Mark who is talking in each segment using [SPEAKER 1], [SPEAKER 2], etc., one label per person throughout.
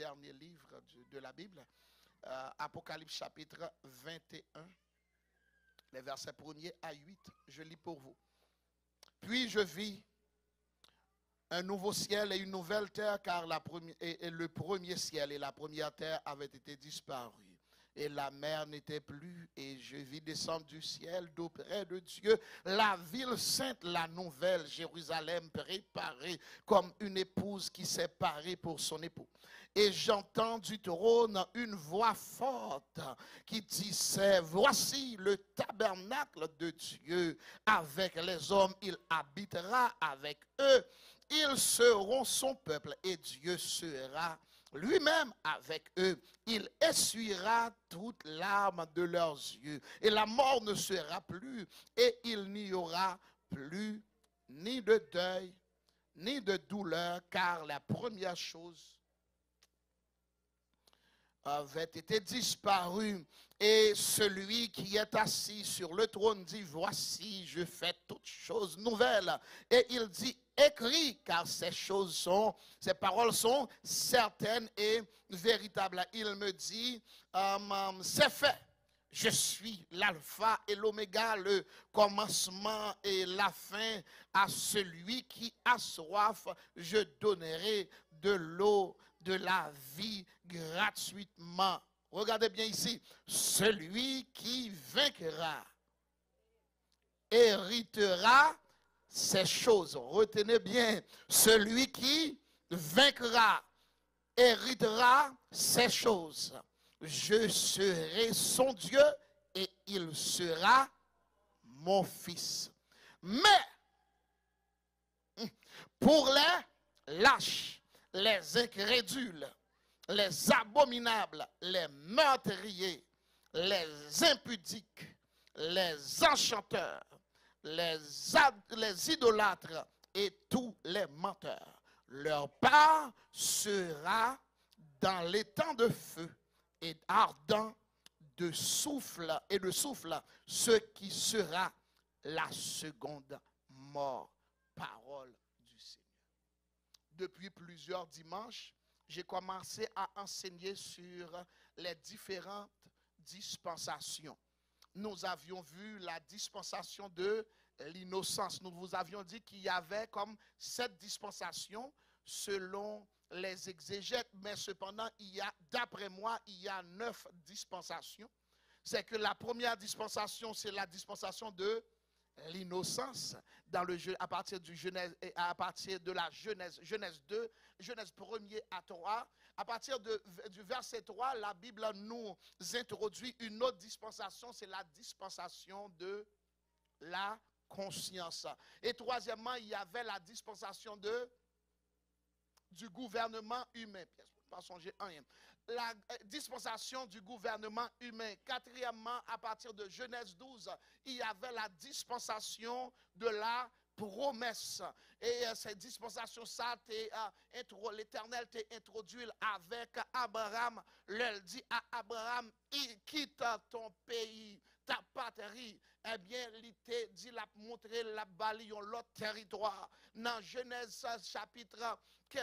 [SPEAKER 1] dernier livre de la Bible, Apocalypse chapitre 21, les versets 1er à 8. Je lis pour vous. Puis je vis un nouveau ciel et une nouvelle terre, car le premier ciel et la première terre avaient été disparus. Et la mer n'était plus, et je vis descendre du ciel d'auprès de Dieu la ville sainte, la nouvelle Jérusalem, préparée comme une épouse qui s'est parée pour son époux. Et j'entends du trône une voix forte qui disait: voici le tabernacle de Dieu avec les hommes, il habitera avec eux. Ils seront son peuple et Dieu sera lui-même avec eux. Il essuiera toutes larmes de leurs yeux et la mort ne sera plus et il n'y aura plus ni de deuil ni de douleur, car la première chose avait été disparu. Et celui qui est assis sur le trône dit: voici, je fais toutes choses nouvelles. Et il dit: écris, car ces paroles sont certaines et véritables. Il me dit: c'est fait. Je suis l'alpha et l'oméga, le commencement et la fin. À celui qui a soif, je donnerai de l'eau de la vie gratuitement. Regardez bien ici. Celui qui vaincra héritera ces choses. Retenez bien. Celui qui vaincra héritera ces choses. Je serai son Dieu et il sera mon fils. Mais pour les lâches, les incrédules, les abominables, les meurtriers, les impudiques, les enchanteurs, les idolâtres et tous les menteurs, leur part sera dans l'étang de feu et ardent de souffle, ce qui sera la seconde mort. Parole du Seigneur. Depuis plusieurs dimanches, j'ai commencé à enseigner sur les différentes dispensations. Nous avions vu la dispensation de l'innocence. Nous vous avions dit qu'il y avait comme 7 dispensations selon les exégètes, mais cependant, d'après moi, il y a 9 dispensations. C'est que la première dispensation, c'est la dispensation de l'innocence à partir de la Genèse 2, Genèse 1er à 3. À partir du verset 3, la Bible nous introduit une autre dispensation, c'est la dispensation de la conscience. Et troisièmement, il y avait la dispensation du gouvernement humain. Pas songer rien. La dispensation du gouvernement humain. Quatrièmement, à partir de Genèse 12, il y avait la dispensation de la promesse. Et cette dispensation, ça, l'Éternel t'a introduit avec Abraham. Il dit à Abraham: quitte ton pays, ta patrie. Eh bien, il t'a dit, la montrer la bali, l'autre territoire. Dans Genèse chapitre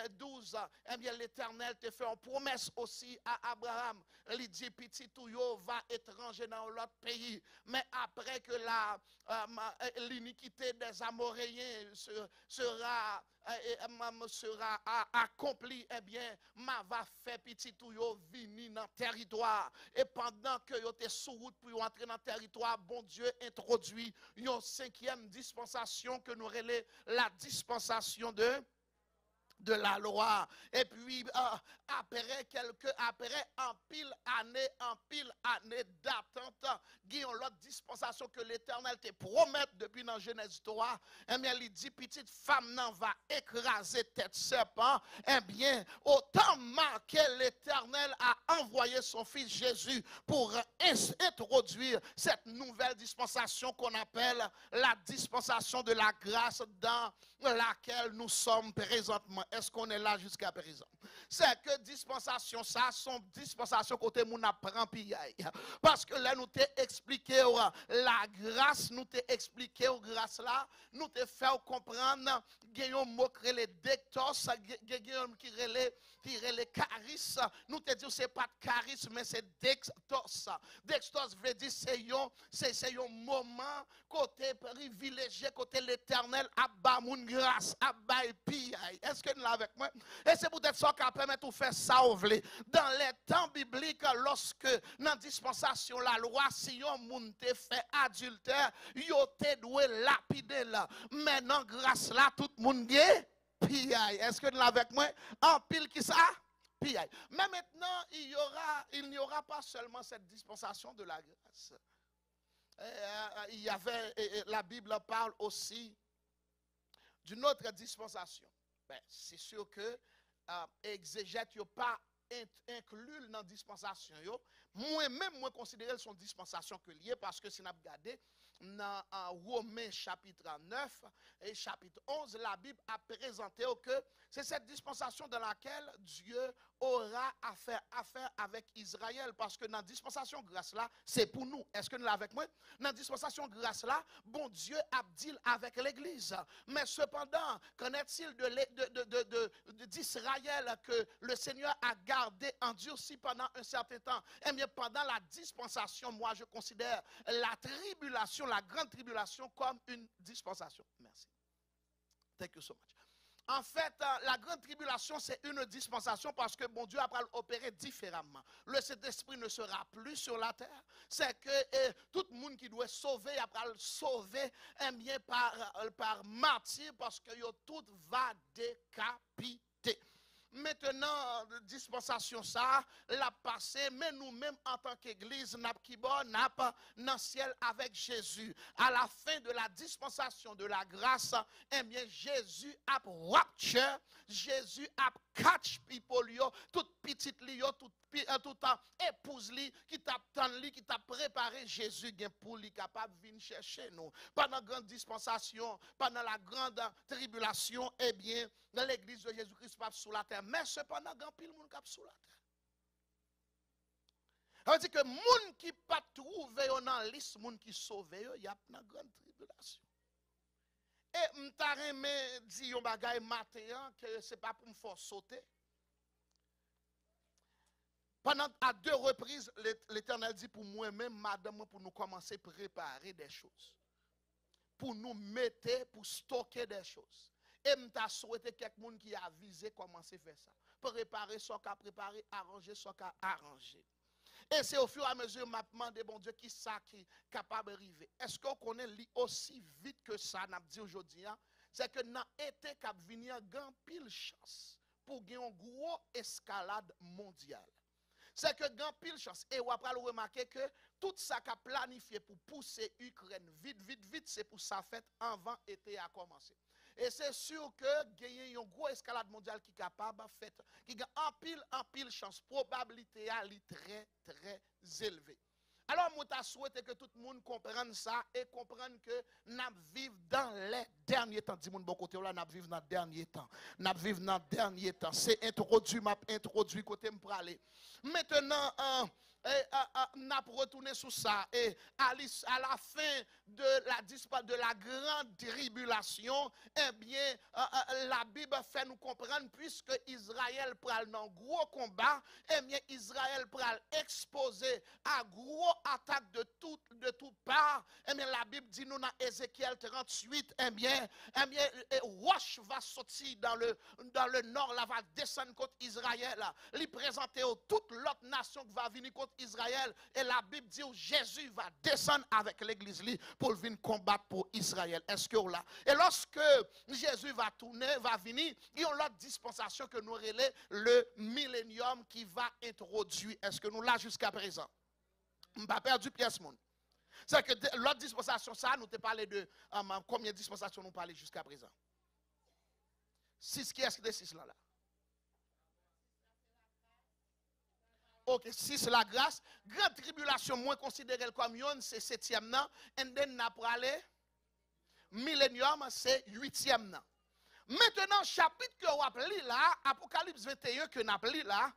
[SPEAKER 1] 12, eh bien, l'Éternel te fait une promesse aussi à Abraham. Il dit: petit touyo va étranger dans l'autre pays. Mais après que l'iniquité des Amoréens sera accomplie, eh bien, ma va faire petit touyo venir dans le territoire. Et pendant que vous êtes sous route pour entrer dans le territoire, bon Dieu introduit une 5e dispensation que nous relèvons la dispensation de la loi. Et puis après en pile année d'attente, il y a l'autre dispensation que l'Éternel te promet depuis dans Genèse 3. Eh bien, il dit: petite femme n'en va écraser tête serpent. Eh bien, autant marquer l'Éternel a envoyé son Fils Jésus pour introduire cette nouvelle dispensation qu'on appelle la dispensation de la grâce dans laquelle nous sommes présentement. Est-ce qu'on est là jusqu'à présent? C'est que dispensation, ça, sont dispensation côté moun apprend piyaï. Parce que là, nous t'ai expliqué la grâce, nous t'ai expliqué grâce là, nous t'ai fait comprendre, gagnons mot créé les dectos, gagnons qui relait charis, nous t'ai dit c'est pas de charis, mais c'est dextos. Dextos veut dire c'est un moment côté privilégié, côté l'éternel, abba moun grâce, abba piyaï. Est-ce que nous l'avons avec moi? Et c'est peut-être ça qui permet de faire ça au vle. Dans les temps bibliques, lorsque dans la dispensation la loi, si yon moun te fait adultère, yo te doué lapider là. Maintenant, grâce là, tout le monde est piaille. Est-ce que nous l'avons avec moi? En pile qui ça? Piaille. Mais maintenant, il n'y aura pas seulement cette dispensation de la grâce. Il y avait, la Bible parle aussi d'une autre dispensation. Ben, c'est sûr que exégète yo pas inclus dans la dispensation. Moi-même, moi considère son dispensation que lié parce que si nous regardons dans Romains chapitre 9 et chapitre 11, la Bible a présenté que c'est cette dispensation dans laquelle Dieu aura affaire avec Israël parce que dans la dispensation grâce là, c'est pour nous. Est-ce que nous l'avons avec moi? Dans la dispensation grâce là, bon Dieu a dit avec l'église. Mais cependant, qu'en est-il d'Israël que le Seigneur a gardé endurci pendant un certain temps? Eh bien, pendant la dispensation, moi je considère la tribulation, la grande tribulation comme une dispensation. Merci. Thank you so much. En fait, la grande tribulation, c'est une dispensation parce que bon Dieu a opéré différemment. Le Saint-Esprit ne sera plus sur la terre. C'est que tout le monde qui doit sauver, après le sauver, eh bien, par martyr parce que tout va décapiter. Maintenant, dispensation ça, l'a passé, mais nous-mêmes en tant qu'église, n'a pas dans le ciel avec Jésus. À la fin de la dispensation de la grâce, eh bien, Jésus a rapture, Jésus a catch people, toute petite tout épouse qui t'a qui t'a préparé Jésus pour lui capable de venir chercher nous. Pendant la grande dispensation, pendant la grande tribulation, eh bien, dans l'église de Jésus-Christ pas sous la terre, mais cependant, grand pile monde cap sous la terre. Ça veut dire que monde qui pas trouvé dans la liste, monde qui sauvé, il y a une grande tribulation. Et m'ta remè di yon bagay matin que c'est pas pour me faire sauter. Pendant à 2 reprises, l'Éternel dit pour moi-même, madame, pour nous commencer à préparer des choses. Pour nous mettre, pour stocker des choses. Et m'ta souhaité quelqu'un qui a visé commencer à faire ça. Préparer ce qu'a préparé, arranger ce qu'a arrangé. Et c'est au fur et à mesure, m'a demandé, bon Dieu, qui ça qui est capable d'arriver. Est-ce qu'on connaît aussi vite que ça, n'a dit aujourd'hui, c'est que dans l'été qui venir grand pile chance pour gagner une grosse escalade mondiale. C'est que grand pile chance. Et on va remarquer que tout ça qui a planifié pour pousser l'Ukraine vite, c'est pour ça fait avant l'été a commencé. Et c'est sûr que gagner une grosse escalade mondiale qui est capable de faire, qui a en pile chance, probabilité à très élevée. Alors, moi, je souhaite que tout le monde comprenne ça et comprenne que nous vivons dans les derniers temps. Dis-moi, bon côté, là, nous vivons dans les derniers temps. Nous vivons dans les derniers temps. C'est introduit, m'a introduit côté me aller. Maintenant, nous avons retourné sur ça. Et à la fin de la grande tribulation, eh bien, la Bible fait nous comprendre, puisque Israël prend dans gros combat, eh bien, Israël prend exposé à gros attaques de toutes parts. Eh bien, la Bible dit nous dans Ézéchiel 38, eh bien, Roche va sortir dans le nord, là, va descendre contre Israël. Lui présenter toute l'autre nation qui va venir contre Israël. Et la Bible dit que Jésus va descendre avec l'église pour venir combattre pour Israël. Est-ce que là? Et lorsque Jésus va tourner, va venir, il y a l'autre dispensation que nous relais, le millénium qui va introduire. Est-ce que nous là jusqu'à présent? On n'a pas perdu pièce, monde. C'est que l'autre dispensation, ça, nous te parlé de combien de dispensations nous parlons jusqu'à présent? 6 qui est-ce que des 6 là? Ok, si c'est la grâce, grande tribulation, moins considérée comme yon, c'est 7e nan, et then n'a pas allé, millénium, c'est 8e nan. Maintenant, chapitre que vous appelez là, Apocalypse 21 que nous appelons là,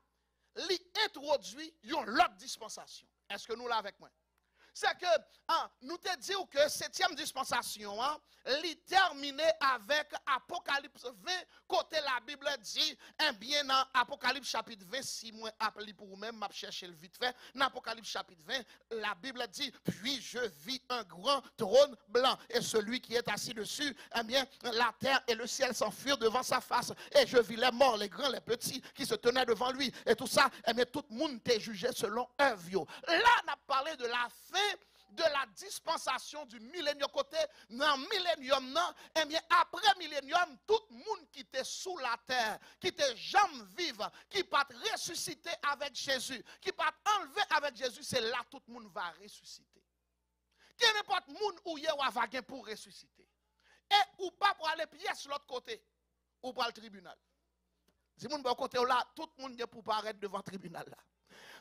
[SPEAKER 1] il introduit une autre dispensation. Est-ce que nous l'avons avec moi? C'est que nous te disons que 7e dispensation, il terminé avec Apocalypse 20, côté la Bible dit, bien dans Apocalypse chapitre 20, si moi appelé pour vous-même, m'a cherché le vite fait, dans Apocalypse chapitre 20, la Bible dit, puis je vis un grand trône blanc, et celui qui est assis dessus, bien, la terre et le ciel s'enfuirent devant sa face, et je vis les morts, les grands, les petits, qui se tenaient devant lui, et tout ça, bien, tout le monde était jugé selon œuvre. Là, on a parlé de la fin de la dispensation du millénium côté dans millénium non et bien après millénium tout le monde qui était sous la terre qui était jamais vivant qui pas ressuscité avec Jésus qui pas enlevé avec Jésus c'est là tout le monde va ressusciter quel n'importe monde où y a va pour ressusciter et ou pas pour aller pièce l'autre côté ou pour le tribunal si monde bon côté là tout le monde pour paraître devant le tribunal là.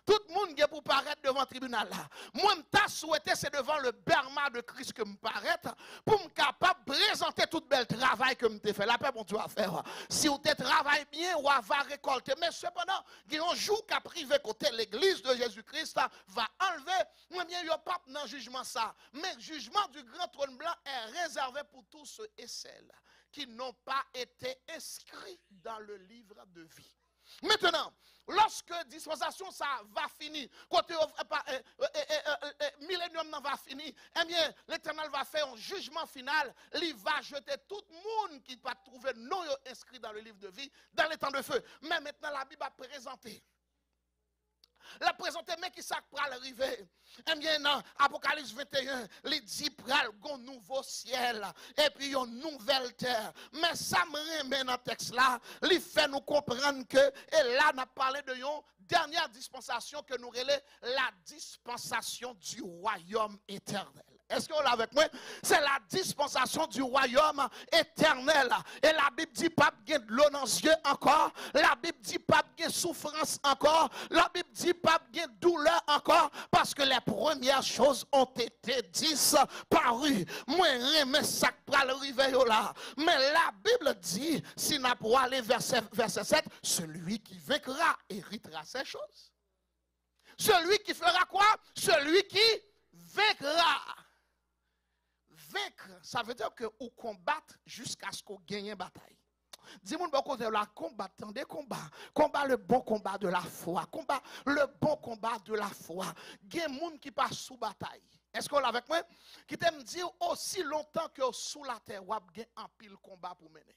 [SPEAKER 1] Tout le monde est pour paraître devant le tribunal là. Moi, je souhaité, c'est devant le berma de Christ que je paraître pour me capable de présenter tout bel travail que je fait. La paix, mon Dieu, à faire. Si vous travaillez bien, vous va récolter. Mais cependant, il y a un jour qu'a privé côté l'église de Jésus-Christ va enlever. Moi, bien, il n'y a pas de jugement ça. Mais le jugement du grand trône blanc est réservé pour tous ceux et celles qui n'ont pas été inscrits dans le livre de vie. Maintenant, lorsque dispensation ça va finir, côté millénium va finir, eh bien, l'Éternel va faire un jugement final, il va jeter tout le monde qui va trouver non inscrit dans le livre de vie, dans les temps de feu. Mais maintenant, la Bible a présenté. La présenter, mais qui ça pral arriver? Eh bien, dans Apocalypse 21, il dit pral un nouveau ciel et puis une nouvelle terre. Mais ça me remet dans le texte là, il fait nous comprendre que, et là, on a parlé de une dernière dispensation que nous relève la dispensation du royaume éternel. Est-ce que vous l'avez avec moi? C'est la dispensation du royaume éternel. Et la Bible dit pas de l'eau dans les yeux encore. La Bible dit pas de souffrance encore. La Bible dit pas de douleur encore. Parce que les premières choses ont été disparues. Moi, je ça pour arriver là. Mais la Bible dit, si nous pour aller verset 7, celui qui vaincra héritera ces choses. Celui qui fera quoi? Celui qui vaincra. Vaincre, ça veut dire que vous combattez jusqu'à ce qu'on gagne une bataille. Dis-moi, bon côté, la combattant des combats. Combat le bon combat de la foi. Combat le bon combat de la foi. Il y a des gens qui passent sous bataille. Est-ce qu'on l'a avec moi? Qui t'aime dire aussi longtemps que sous la terre, vous avez un pile combat pour mener.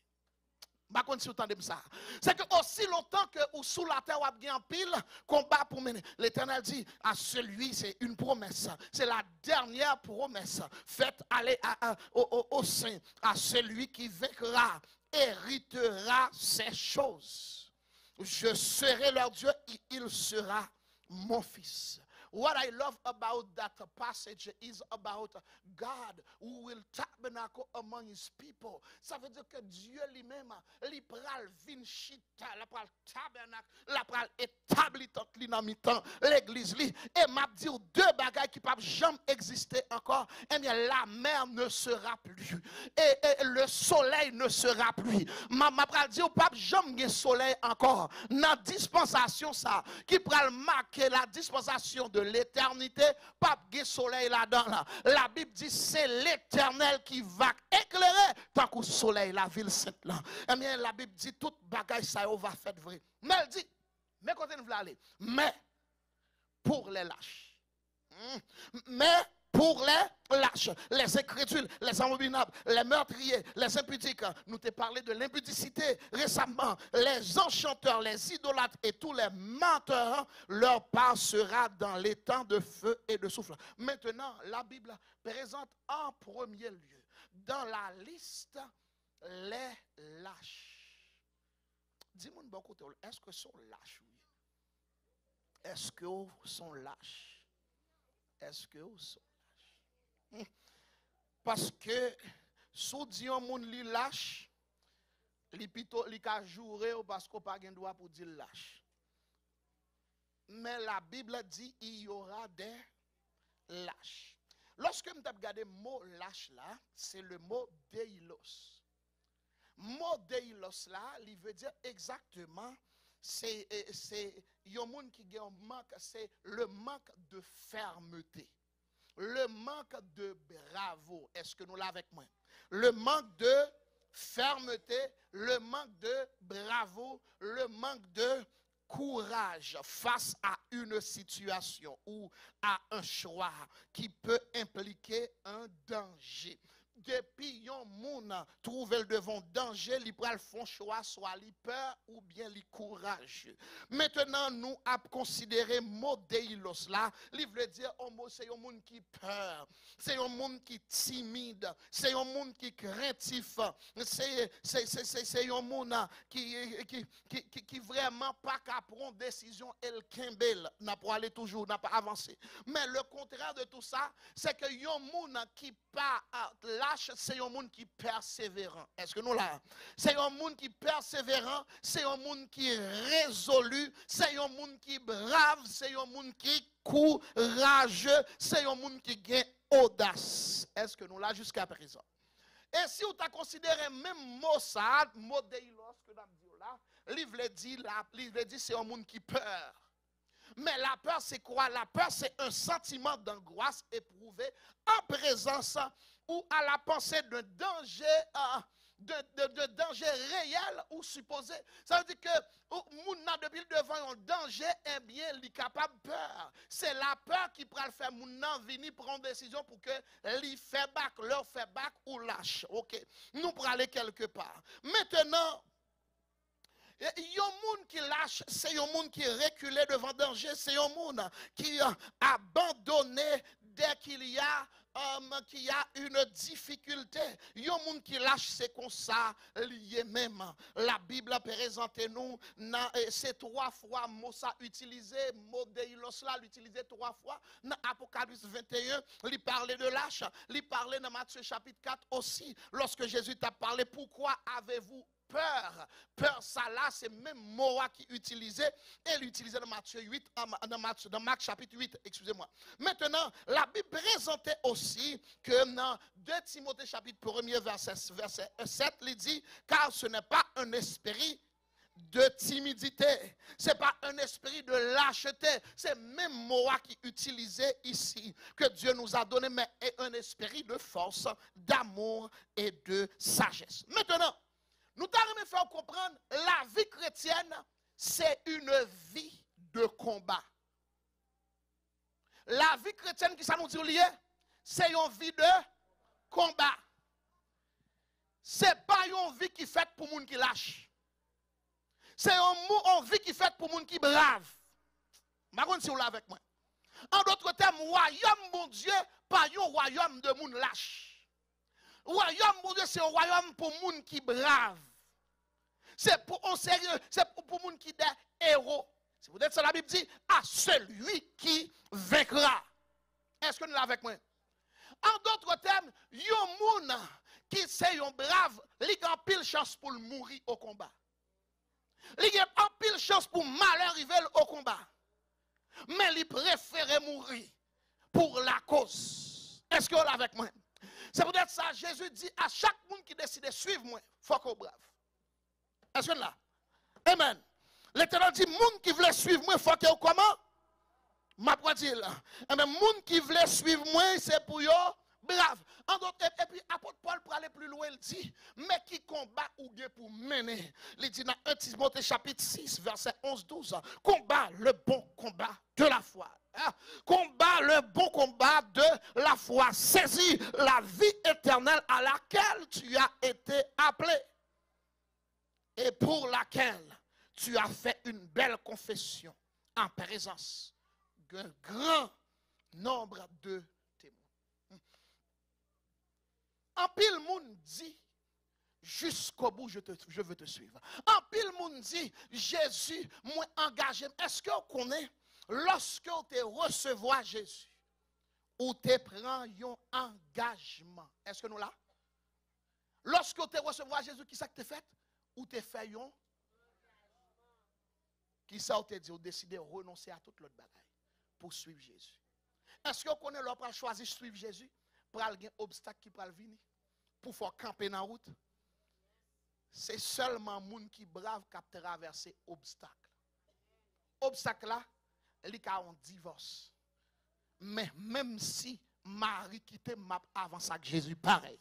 [SPEAKER 1] C'est que aussi longtemps que sous la terre, vous avez un pile combat pour mener. L'Éternel dit à celui, c'est une promesse. C'est la dernière promesse. Faites aller au sein. À celui qui vaincra, héritera ces choses. Je serai leur Dieu et il sera mon fils. What I love about that passage is about God who will tabernacle among his people. Ça veut dire que Dieu lui-même, il pral vin chita, il pral tabernacle, il pral établi tant l'inamitant l'église li. Et m'a dit deux bagailles qui peuvent jamais exister encore. Eh bien, la mer ne sera plus. Et le soleil ne sera plus. M'a pral dit pas jamais soleil encore. Dans dispensation ça, qui pral marquer la dispensation de l'éternité, pas de soleil là-dedans. Là. La Bible dit c'est l'Éternel qui va éclairer tant qu'au soleil, la ville sainte là. Eh bien, la Bible dit toute bagaille ça va faire vrai. Mais elle dit, mais quand on veut aller, mais pour les lâches. Mais pour les lâches, les incrédules, les abominables, les meurtriers, les impudiques. Nous t'ai parlé de l'impudicité récemment. Les enchanteurs, les idolâtres et tous les menteurs, leur part sera dans les temps de feu et de souffle. Maintenant, la Bible présente en premier lieu dans la liste les lâches. Dis-moi de bon côté, est-ce que sont lâches? Est-ce que sont lâches? Est-ce que sont parce que sous dit un monde li lâche li plutôt li ka jouer parce qu'on pas gain droit pour dire lâche mais la Bible dit il y aura des lâches. Lorsque je regarde le mot lâche là, c'est le mot déilos. Mot déilos là, il veut dire exactement, c'est un monde qui a un manque, c'est le manque de fermeté. Le manque de bravo. Est-ce que nous l'avons avec moi? Le manque de fermeté, le manque de bravo, le manque de courage face à une situation ou à un choix qui peut impliquer un danger. Depuis un monde trouve le devant danger, il prend le choix, soit il peur ou bien il courageux. Maintenant, nous avons considéré mot déilos là, il veut dire c'est un monde qui peur, c'est un monde qui timide, c'est un monde qui craintif, c'est un monde qui vraiment pas qu'à prendre décision et le kembel n'a pas aller toujours, n'a pas avancé. Mais le contraire de tout ça, c'est que un monde qui pas lâche, c'est un monde qui persévérant. Est-ce que nous là? C'est un monde qui persévérant, c'est un monde qui est résolu, c'est un monde qui est brave, c'est un monde qui est courageux, c'est un monde qui gagne audace. Est-ce que nous là jusqu'à présent? Et si on t'a considéré même mot ça, mot déilos que nous dit là, livre dit c'est un monde qui peur. Mais la peur, c'est quoi? La peur, c'est un sentiment d'angoisse éprouvé en présence ou à la pensée d'un danger, de danger réel ou supposé. Ça veut dire que moun nan depuis devant un danger, eh bien, il est capable de peur. C'est la peur qui prend le faire moun nan venir prendre décision pour que li fait back, leur fait back ou lâche. OK. Nous pour aller quelque part. Maintenant, il y a un monde qui lâche, c'est un monde qui est reculé devant danger, c'est un monde qui a abandonné dès qu'il y a une difficulté. Il y a un monde qui lâche, c'est comme ça, lié même. La Bible présente nous, c'est 3 fois, mot ça utilisé, mot déilos là, l'utilisé 3 fois. Dans Apocalypse 21, il parlait de lâche, il parlait dans Matthieu chapitre 4 aussi, lorsque Jésus t'a parlé, pourquoi avez-vous peur? Peur, ça là, c'est même mot qui utilisait, et l'utilisait dans Matthieu 8, dans Marc chapitre 8, excusez-moi. Maintenant, la Bible présentait aussi que dans 2 Timothée chapitre 1er verset 7, il dit, car ce n'est pas un esprit de timidité, ce n'est pas un esprit de lâcheté, c'est même mot qui utilisait ici, que Dieu nous a donné, mais est un esprit de force, d'amour et de sagesse. Maintenant, nous t'avons fait comprendre, la vie chrétienne, c'est une vie de combat. La vie chrétienne, qui ça nous dit lié, c'est une vie de combat. Ce n'est pas une vie qui est faite pour les gens qui lâchent. C'est une vie qui est faite pour les gens qui brave. Je ne sais pas si vous l'avez avec moi. En d'autres termes, royaume, mon Dieu, pas un royaume de gens lâches. Royaume, mon Dieu, c'est un royaume pour les gens qui brave. C'est pour un sérieux, c'est pour les gens qui sont des héros. C'est pour ça la Bible dit, à celui qui vaincra. Est-ce que nous l'avons avec moi? En d'autres termes, il y a un monde qui c'est un brave, il a pile chance pour mourir au combat. Il a pile chance pour malheur arriver au combat. Mais il préfère mourir pour la cause. Est-ce que vous l'avez avec moi? C'est peut-être ça, Jésus dit à chaque monde qui décide de suivre moi, il faut qu'on brave. Est-ce que là? Amen. L'Éternel dit, monde qui veut suivre moi, il faut que comment? Ma dire là. Et même monde qui veut suivre moi, c'est pour eux brave. Et puis, apôtre Paul, pour aller plus loin, il dit, mais qui combat ou bien pour mener? Il dit dans 1 Timothée chapitre 6, verset 11-12, combat le bon combat de la foi. Combat le bon combat de la foi. Saisis la vie éternelle à laquelle tu as été appelé. Et pour laquelle tu as fait une belle confession en présence d'un grand nombre de témoins. En pile monde dit, jusqu'au bout je veux te suivre. En pile monde dit, Jésus m'a engagé. Est-ce que vous connaissez, lorsque vous te recevoir Jésus, ou te prend un engagement? Est-ce que nous là? Lorsque vous te recevoir Jésus, qui ça que tu fait? Ou te fait un? Qui ça te dit, vous décidez de renoncer à toute l'autre bagaille pour suivre Jésus. Est-ce que vous connaissez l'homme pour choisir de suivre Jésus? Pour aller un obstacle qui peut venir? Pour faire camper dans la route? C'est seulement les gens qui brave qui traverser obstacle. Obstacle là, il y a un divorce. Mais même si Marie quitte m'a avance avec Jésus pareil.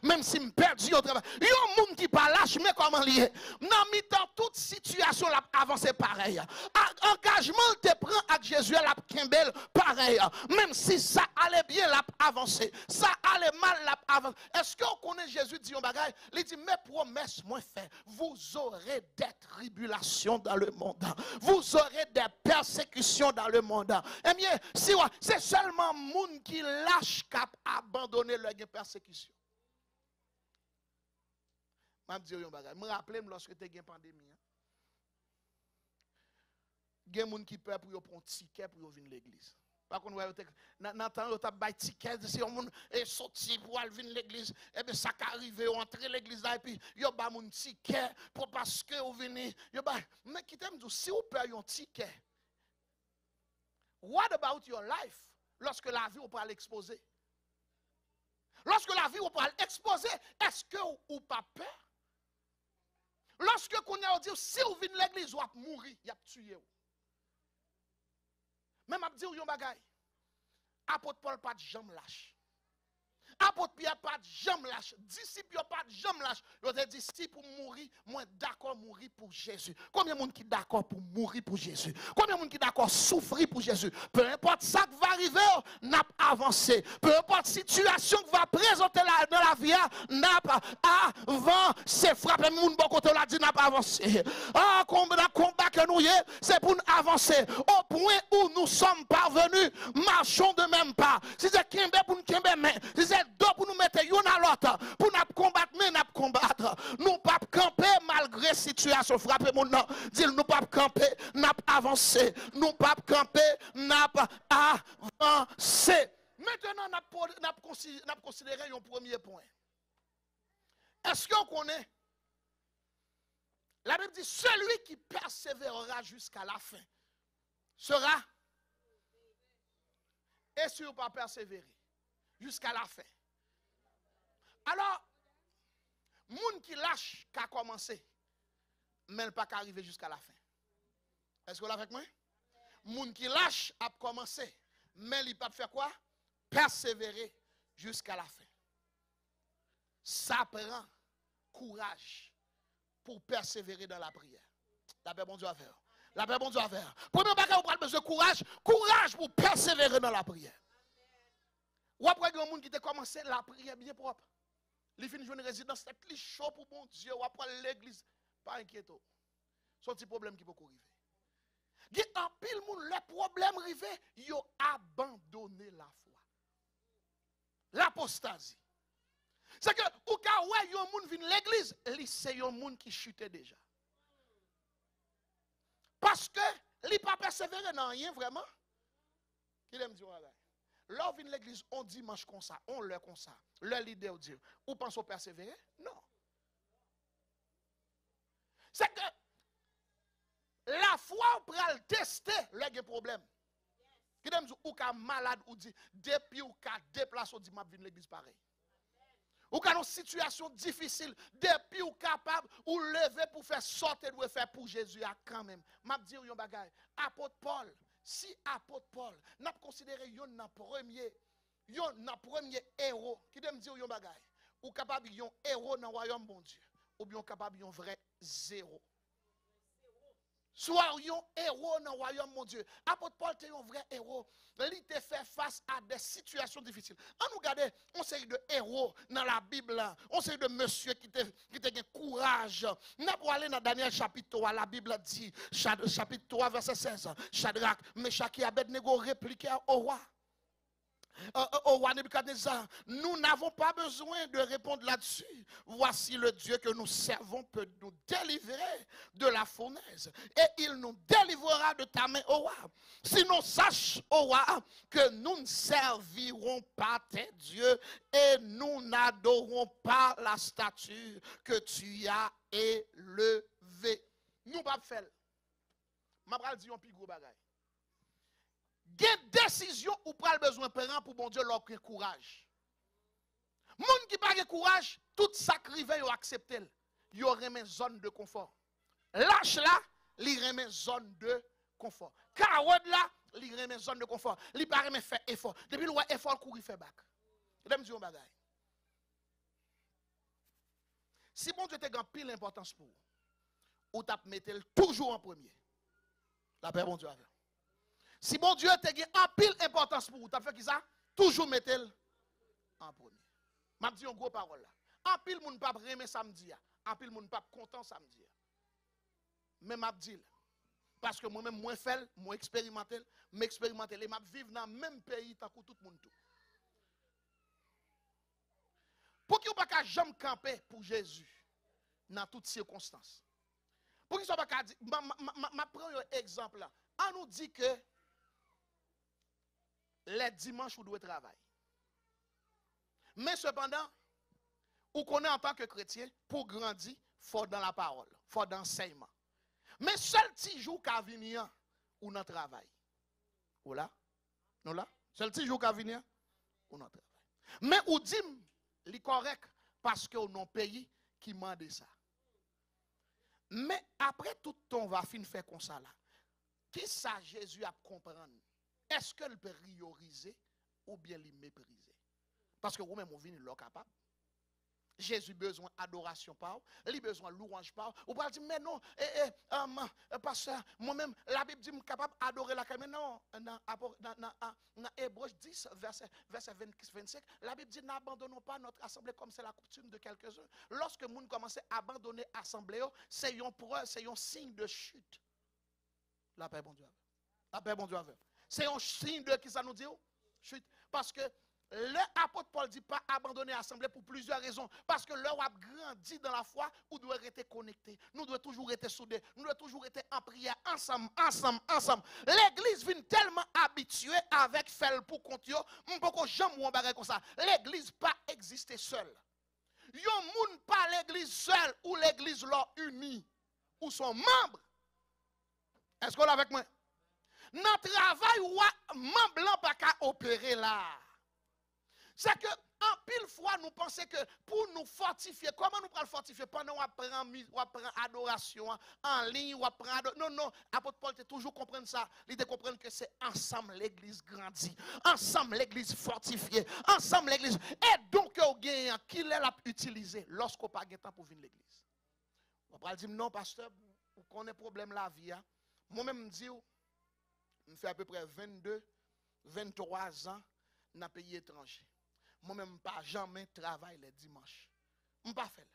[SPEAKER 1] Même si je perdu au travail. Il y a un monde qui parle lâche, mais comment lié? Dans mi-temps, toute situation l'a avancé pareil. Engagement te prend avec Jésus, l'a kembel pareil. Même si ça allait bien, l'a avancé. Ça allait mal, l'a avancé. Est-ce que vous connaissez Jésus dit un bagage? Il dit, mes promesses, moi fait, vous aurez des tribulations dans le monde. Vous aurez des persécutions dans le monde. Eh bien, si c'est seulement monde qui lâche cap abandonner leur persécution. Je me rappelle lorsque tu as une pandémie. Il y a des gens qui peuvent prendre un ticket pour venir à l'église. Par contre, dans le temps où tu as un ticket, si on est sorti pour aller venir à l'église, et bien ça arrive, on entre à l'église et puis il y a un ticket parce que vous venez. Mais qui t'aime dire, si vous payez un ticket, what about your life lorsque la vie vous peut l'exposer? Lorsque la vie vous peut l'exposer, est-ce que vous pas peur? Lorsque vous dit si vous venez à l'église, vous allez mourir, vous allez tuer. Même je dis un bagay. Apôtre Paul pas de jambe lâche. Apôtre Pierre pas de jambe lâche. Disciple pas de jambe lâche. Ils ont dit si pour mourir, moi d'accord mourir pour Jésus. Combien de monde qui d'accord pour mourir pour Jésus? Combien de monde qui d'accord souffrir pour Jésus? Peu importe ça qui va arriver, n'a pas avancé. Peu importe situation qui va présenter dans la vie, n'a pas avancé. Frapper moun bon côté la dit n'a pas avancé. Ah, combat que nous y est, c'est pour nous avancer au point où nous sommes parvenus. Marchons de même pas. Si c'est Kimbe pour nous Kimbe mais si c'est deux pour nous mettre une à l'autre, pour nous combattre, mais nous combattre. Nous pas camper malgré situation. Frapper mon nom. Dis nous pas camper, nous avancer. Nous pas camper, nous avancer. Maintenant, nous considéré un premier point. Est-ce qu'on connaît? La Bible dit celui qui persévérera jusqu'à la fin sera. Et si vous ne pas persévérer jusqu'à la fin. Alors, moun qui lâche qu'à commencer, mais il pas qu'à arriver jusqu'à la fin. Est-ce que vous l'avez avec moi? Moun qui lâche à commencer, mais il pas faire quoi? Persévérer jusqu'à la fin. Ça prend courage pour persévérer dans la prière. La paix bon Dieu à faire. La paix bon Dieu à faire. Premier bagage, vous avez besoin de courage. Courage pour persévérer dans la prière. Ou après, il y a un monde qui a commencé la prière bien propre. Il finit une résidence, c'est chaud pour bon Dieu. Ou après l'église, pas inquiétant. C'est un petit problème qui peut arriver. Il y a un pile monde, les problèmes arrivés, ils ont abandonné la foi. L'apostasie. C'est que, au cas où il y a un monde qui vient à l'église, c'est un monde qui chutait déjà. Parce que, il n'a pas persévéré dans rien vraiment. Qui aime dire, là, on vient à l'église, on dimanche comme ça, on le comme ça. Le leader dit, ou pense au persévérer? Non. C'est que, la foi, on peut le tester, le problème. Qui aime dire, ou cas malade, ou dit, depuis ou cas déplacé, on dit, m'a venu à l'église pareil. Ou quand une situation difficile, depuis ou capable, ou lever pour faire sortir, ou faire pour Jésus, quand même. M'a dit un bagage. Apôtre Paul, si apôtre Paul, n'a considéré un premier héros, qui me dire un bagage, ou capable un héros dans le royaume bon Dieu, ou bien capable un vrai zéro. Soit un héros dans le royaume mon Dieu. Apôtre Paul était un vrai héros. Il te fait face à des situations difficiles. On nous regarde, on série de héros dans la Bible. On série de monsieur qui te courage. Nous allons aller dans Daniel chapitre 3. La Bible dit, chapitre 3, verset 16. Shadrach, Meshach et Abednego répliquèrent au roi. Au roi Nebuchadnezzar, nous n'avons pas besoin de répondre là-dessus. Voici le Dieu que nous servons peut nous délivrer de la fournaise. Et il nous délivrera de ta main, au roi. Sinon, sache, au roi, que nous ne servirons pas tes dieux et nous n'adorons pas la statue que tu as élevée. Nous ne pas faire. m'a pral di yon pi gros bagay. Gen décision ou pral besoin prendre pour bon Dieu leur courage. Moun qui pas courage, tout ça krive yo accepter. Yo remet zone de confort. Lâche là, li remet zone de confort. Carotte là, li remet zone de confort. Li pas remet faire effort. Depuis le effort courir fait back. Dem di yon bagay. Si bon Dieu te grand pile importance pour ou t'a mettre toujours en premier. La paix bon Dieu avec. Si bon Dieu te grand pile importance pour ou t'a fait qui ça? Toujours mettre en premier. M'a dit une gros parole là. En pile moun pas remet samedi. En pile moun pas content samedi. Mais m'a dit parce que moi-même moi fait, moi expérimenté, m'expérimenter et m'a vivre dans même pays tant que tout le monde tout. Pour qu'il n'y ait pas jamais camper pour Jésus dans toutes circonstances. Pour qu'il ne soit pas dire, je prends un exemple là. On nous dit que les dimanches on doit travailler. Mais cependant, on connaît en tant que chrétien, pour grandir, il faut dans la parole, il faut dans l'enseignement. Mais seul petit jour qu'a venir ou dans travail. Ou là? Non là? Seul petit jour qu'a venir ou dans travail. Mais ou dit li correct parce que on pays qui mande ça. Mais après tout ton va fin faire comme ça là. Qui ça Jésus a comprendre? Est-ce que le prioriser ou bien le mépriser? Parce que vous-même vous venez là capable. Jésus besoin d'adoration par, il besoin de louange par. Ou pas dire mais non, pasteur, moi-même la Bible dit capable d'adorer la mais non, dans Hébreux 10 verset 25, la Bible dit n'abandonnons pas notre assemblée comme c'est la coutume de quelques-uns. Lorsque moun commence à abandonner l'assemblée, c'est une preuve, c'est un signe de chute. La paix bon Dieu. La paix bon Dieu. C'est un signe de qui ça nous dit chute parce que l'apôtre Paul dit pas abandonner l'assemblée pour plusieurs raisons. Parce que l'heure a grandi dans la foi, nous devons rester connectés. Nous devons toujours être soudés. Nous devons toujours être en prière ensemble. L'église vient tellement habituée avec fel pour compter. On ne peut jamais ou comme ça. L'église pas exister seule. Yon moun pas l'église seule ou l'église leur unie. Ou son membre. Est-ce qu'on est avec moi? Notre travail ou membre blanc pas qu'à opérer là. C'est que, en pile fois, nous pensons que pour nous fortifier, comment nous prenons fortifier? Pendant qu'on apprend adoration en ligne, ou apprend. Non, l'apôtre Paul te toujours comprendre ça. Il te comprendre que c'est ensemble l'église grandit. Ensemble l'église fortifiée. Ensemble l'église. Et donc, au gain, qui l'a utilisé lorsqu'on n'a pas de temps pour venir l'église? On va dire, non, pasteur, vous connaissez le problème de la vie. Moi-même, je dis, je fais à peu près 22, 23 ans dans un pays étranger. Moi-même, pas jamais travaille les dimanches. Je ne pas faire.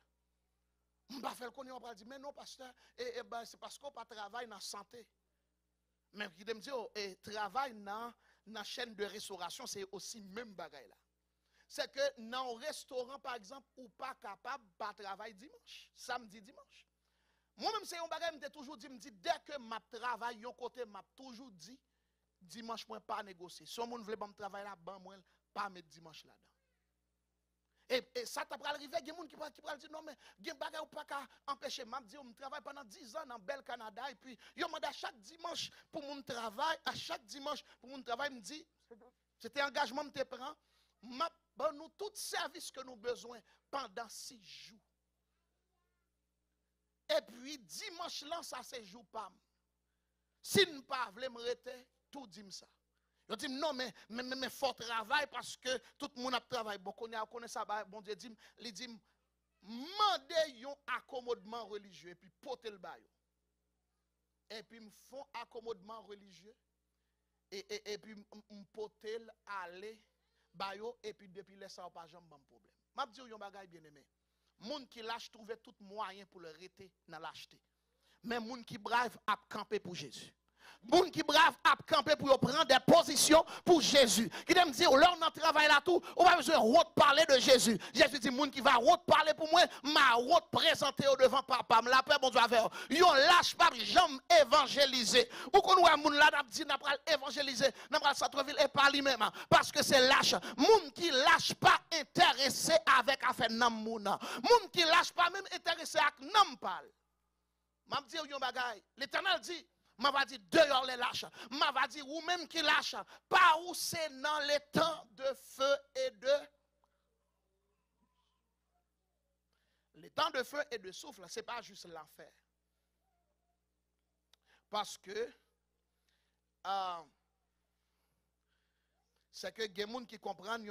[SPEAKER 1] Je ne pas faire qu'on va dire, mais non, pasteur, c'est parce qu'on pas travaille dans la santé. Mais qui me dit, travail dans la chaîne de restauration, c'est aussi même bagaille là. C'est que dans un restaurant, par exemple, ou pas capable de travailler dimanche, samedi, dimanche. Moi-même, c'est un bagage, je toujours dit, dès que je travaille, yon côté, je toujours dit, dimanche, moi, pas négocier. Si on veut pas me travailler là-bas, moi, pas mettre dimanche là-dedans. Et ça t'a arrivé, il y a des gens qui parlent dire non, mais il y a des gens qui ne peuvent pas empêcher. Je dis, je travaille pendant 10 ans dans Bel Canada, et puis, je demande à chaque dimanche pour mon travail, à chaque dimanche pour mon travail, me dit, c'était engagement que je prends, je nous tout service que nous avons besoin pendant 6 jours. Et puis, dimanche là, ça c'est jour pas. Si nous ne pouvons pas me rester, tout dit ça. Je dis non, mais faut travail parce que tout le monde a travaillé. Bon, on connaît ça, bon Dieu dit, il dit, mandez un accommodement religieux et puis portez le bail. Et puis me font accommodement religieux et puis me portez aller bail et puis depuis là ça pas jamais bon problème. M'a dit un bagage bien aimé. Moun qui lâche trouver tout moyen pour le arrêter dans l'acheter. Mais moun qui brave a camper pour Jésus. Moun qui brave a camper pour prendre des positions pour Jésus. Qui me dire, là on travaille là tout, on va besoin de parler de Jésus. Jésus dit, moun qui va parler pour moi, m'a présenter au devant papa, la paix bon Dieu avec. Yon lâche pas jamais évangéliser. Ou qu'on voit moun là n'a dit n'a pas évangéliser, n'a pas centre-ville et pas lui-même parce que c'est lâche. Moun qui lâche pas intéressé avec affaire nam mouna. Moun qui lâche pas même intéressé avec nam parle. M'a dit yon bagay. L'Éternel dit m'a va dire dehors les lâches, m'a va dire ou même qui lâche, pas où c'est dans les temps de feu et de... Les temps de feu et de souffle, ce n'est pas juste l'enfer. Parce que c'est que les gens qui comprennent,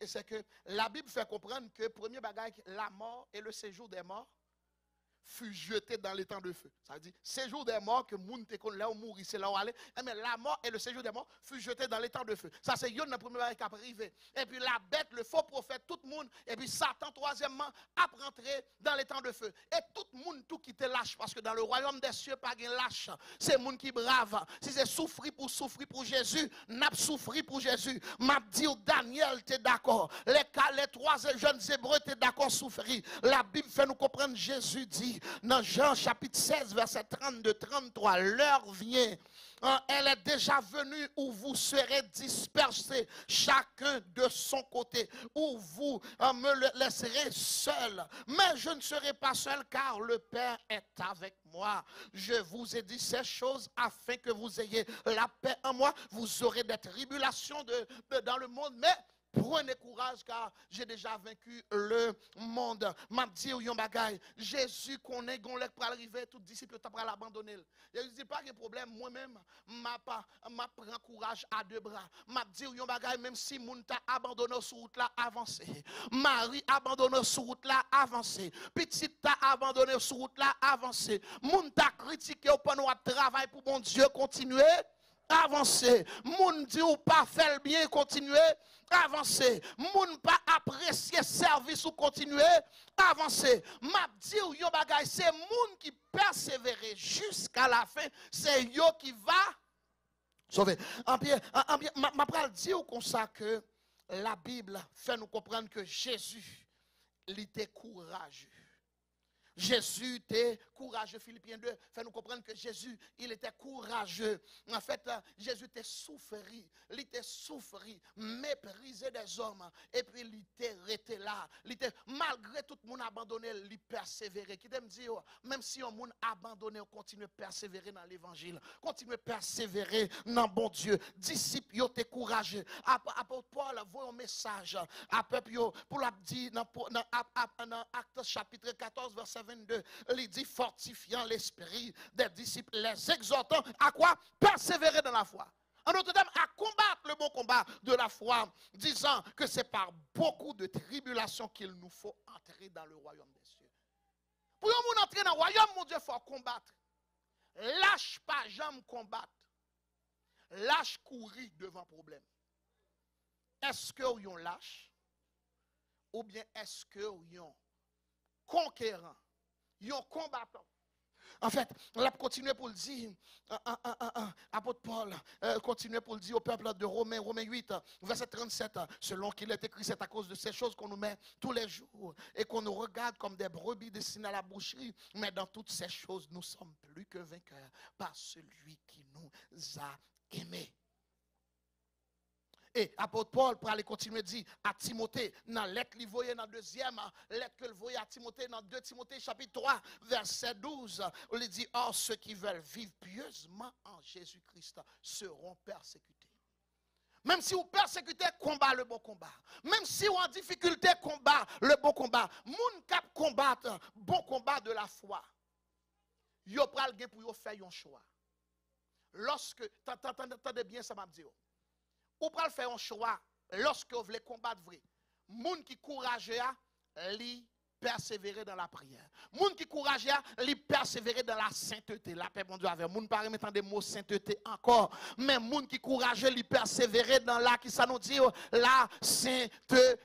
[SPEAKER 1] c'est que la Bible fait comprendre que le premier bagage, la mort et le séjour des morts, fut jeté dans les temps de feu. Ça veut dire, séjour des morts, que moun te kon là où mourir, c'est là où aller. Mais la mort et le séjour des morts fut jeté dans les temps de feu. Ça, c'est yon le premier bagage qui a arrivé. Et puis la bête, le faux prophète, tout le monde, et puis Satan, troisièmement, a rentré dans les temps de feu. Et tout le monde, tout qui te lâche, parce que dans le royaume des cieux, pas de lâche. C'est le monde qui brave. Si c'est souffrir pour Jésus, n'a pas souffrir pour Jésus. M'a dit, Daniel, t'es d'accord. Les trois jeunes hébreux, t'es d'accord, souffrir. La Bible fait nous comprendre, Jésus dit, dans Jean chapitre 16, verset 32-33, l'heure vient, elle est déjà venue où vous serez dispersés, chacun de son côté, où vous me laisserez seul. Mais je ne serai pas seul car le Père est avec moi. Je vous ai dit ces choses afin que vous ayez la paix en moi. Vous aurez des tribulations dans le monde, mais prenez courage car j'ai déjà vaincu le monde. M'a dit yon bagay, Jésus connaît gon lek pour arriver, tout disciple t'a pral abandonner. Jésus dit pas de problème, moi-même m'a prend courage à deux bras. M'a dit yon bagay, même si moun t'a abandonné sur route là, avancé. Marie abandonné sur route là, avancé. Petite t'a abandonné sur route là, avancé. Moun t'a critiqué au pendant travail pour bon Dieu continuer. Avancer. Moun dit ou pas faire le bien, continuer, avancer. Moun pas apprécier service ou continuer, avancer. M'a dit ou yo bagay, c'est moun qui persévère jusqu'à la fin, c'est yo qui va sauver. M'a pral dit ou comme ça que la Bible fait nous comprendre que Jésus, il était courageux. Jésus était courageux. Philippiens 2 fait nous comprendre que Jésus, il était courageux. En fait, Jésus était souffri. Il était souffri, méprisé des hommes. Et puis, il était resté là. Malgré tout le monde abandonné, il persévérait. Qui t'aime dire, même si on monde abandonné, on continue à persévérer dans l'évangile. Continue à persévérer dans bon Dieu. Disciples, ils étaient courageux. Apôtre Paul voit un message à peuple pour la dire dans Actes chapitre 14, verset 22, il dit fortifiant l'esprit des disciples, les exhortant à quoi? Persévérer dans la foi. En d'autres termes, à combattre le bon combat de la foi, disant que c'est par beaucoup de tribulations qu'il nous faut entrer dans le royaume des cieux. Pour nous entrer dans le royaume, mon Dieu, il faut combattre. Lâche pas, jamais combattre. Lâche courir devant problème. Est-ce que vous lâche? Ou bien est-ce que vous conquérant? Yon combattant. En fait, on a continué pour le dire, apôtre Paul, continue pour le dire au peuple de Romains 8, verset 37, selon qu'il est écrit, c'est à cause de ces choses qu'on nous met tous les jours et qu'on nous regarde comme des brebis destinées à la boucherie, mais dans toutes ces choses, nous sommes plus que vainqueurs par celui qui nous a aimés. Et apôtre Paul, pour aller continuer à dire à Timothée, dans l'être qu'il voyait dans la deuxième, lettre que le voyait à Timothée, dans 2 Timothée chapitre 3, verset 12, il dit, or ceux qui veulent vivre pieusement en Jésus-Christ seront persécutés. Même si vous persécutez, combat le bon combat. Même si vous en difficulté, combat le bon combat. Moun kap combattre bon combat de la foi. Yo pral gen pour yo faire un choix. Lorsque, t'entendez bien ça m'a dit. Ou pral faire un choix lorsque vous voulez combattre vrai. Moun qui courageux li persévérer dans la prière. Moun qui courageux li persévérer dans la sainteté. La paix bon Dieu avec moun pas remettre des mots sainteté encore, mais moun qui courageux li persévérer dans la qui ça nous dit la sainteté.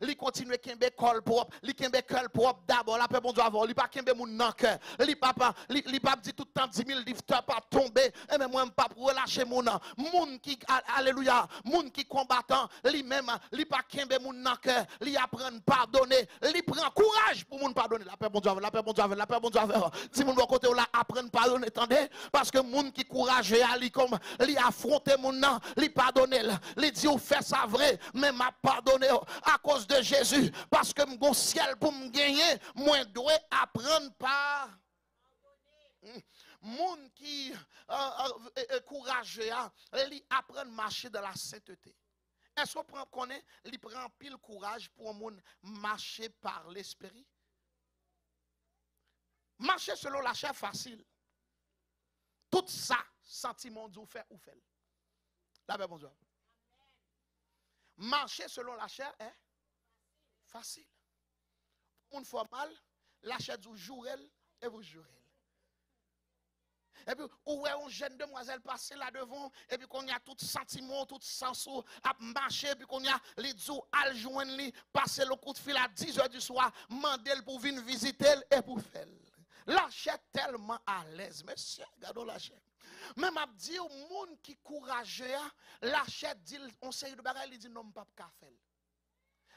[SPEAKER 1] Li continuer kembe col propre, li kembe cœur propre d'abord. La paix bon Dieu avant, li pas kembe moun nan cœur. Li pas dit tout le temps 10 000 lifteurs pas tomber. Et même moi pas pour relâcher moun. Moun qui alléluia, moun qui combattant, li même li pas kembe moun nan cœur, li apprendre pardonner, li prend courage pour moun pardonner. La paix bon Dieu, la paix bon Dieu, la paix bon Dieu. Si moun bon côté là apprendre pardonner, attendez, parce que moun qui courageux ali comme li affronter moun nan, li pardonner, li dit ou fait ça vrai, mais m'a pardonné à cause de Jésus, parce que mon ciel pour me gagner, moi dois apprendre par Moun qui courageux, il apprend à marcher dans la sainteté. Est-ce qu'on connaît, il prend pile courage pour moun marcher par l'esprit? Marcher selon la chair facile. Tout ça, sentiment du fait ou fait. La paix, bonjour. Marcher selon la chair est facile. Moun fois mal, la chair du jour elle et vous jurez. Et puis, où est une jeune demoiselle passée là devant, et puis qu'on y a tout sentiment, tout sens à marcher, puis qu'on y a les jours à joindre, passer le coup de fil à 10h du soir, demander pour venir visiter et pour faire. La chair tellement à l'aise, monsieur, regardons la chair. Même à dire au monde qui courageux, la chair dit, on sait de bagaille, il dit non, pas qu'à faire.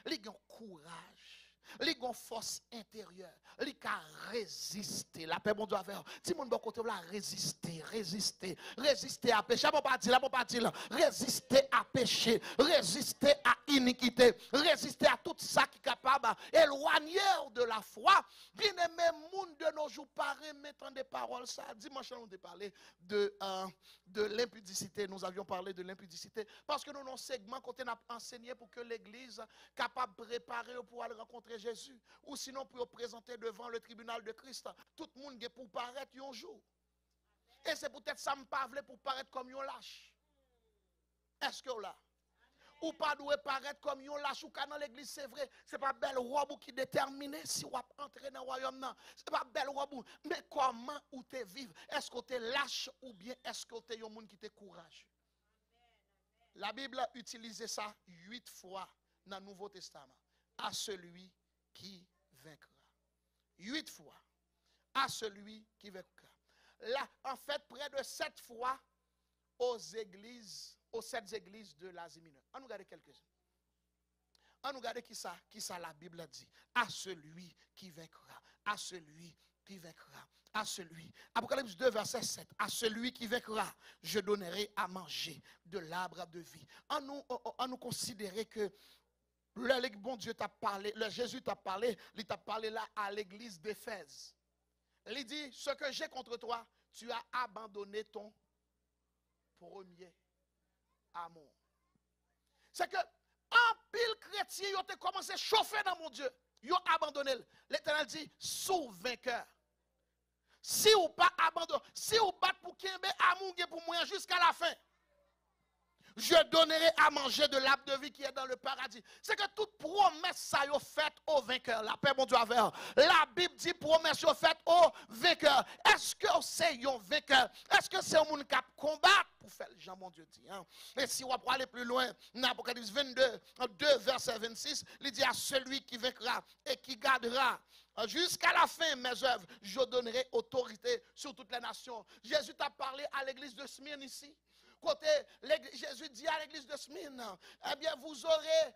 [SPEAKER 1] Il a courage. Li gon force intérieure, li ka résister. La paix bon Dieu faire. Si mon bon côté là résister à péché, pas dire, résister à péché, résister à iniquité, résister à tout ça qui est capable éloigner de la foi. Bien aimé monde de nos jours paraît mettre des paroles ça. Dimanche on a parlé de l'impudicité, nous avions parlé de l'impudicité parce que nous avons un segment côté n'a enseigné pour que l'église capable de préparer pour aller rencontrer Jésus, ou sinon pour présenter devant le tribunal de Christ. Tout le monde est pour paraître un jour. Et c'est peut-être ça me parle pour paraître comme un lâche. Est-ce que là? Ou pas doit paraître comme un lâche ou dans l'église, c'est vrai, c'est pas belle robe qui détermine si on entrer dans le royaume non. C'est pas belle robe, mais comment ou te vivre? Est-ce que tu es lâche ou bien est-ce que tu es un monde qui te courage? La Bible utilise ça 8 fois dans le Nouveau Testament. À celui qui vaincra. 8 fois. À celui qui vaincra. Là, en fait, près de 7 fois aux 7 églises de l'Asie mineure. On nous regarde quelques-uns. On nous regarde qui ça la Bible dit. À celui qui vaincra. À celui qui vaincra. À celui. Apocalypse 2, verset 7. À celui qui vaincra, je donnerai à manger de l'arbre de vie. On nous considérer que le bon Dieu t'a parlé, le Jésus t'a parlé, il t'a parlé là à l'église d'Éphèse. Il dit, ce que j'ai contre toi, tu as abandonné ton premier amour. C'est que, en pile chrétien, ils ont commencé à chauffer dans mon Dieu. Ils ont abandonné. L'Éternel dit, sous vainqueur. Si ou pas abandonné, si ou pas pour qu'il y ait amour pour moi jusqu'à la fin. Je donnerai à manger de l'arbre de vie qui est dans le paradis. C'est que toute promesse ça y faite au vainqueur. La paix, mon Dieu, avec. La Bible dit promesse y faite au vainqueur. Est-ce que c'est un vainqueur? Est-ce que c'est un monde qui combat pour faire le Jean, mon Dieu dit. Hein? Et si on va aller plus loin, dans Apocalypse 22, 2, verset 26, il dit à celui qui vaincra et qui gardera jusqu'à la fin mes œuvres, je donnerai autorité sur toutes les nations. Jésus t'a parlé à l'église de Smyrne ici. Côté, Jésus dit à l'église de Smyrne, eh bien, vous aurez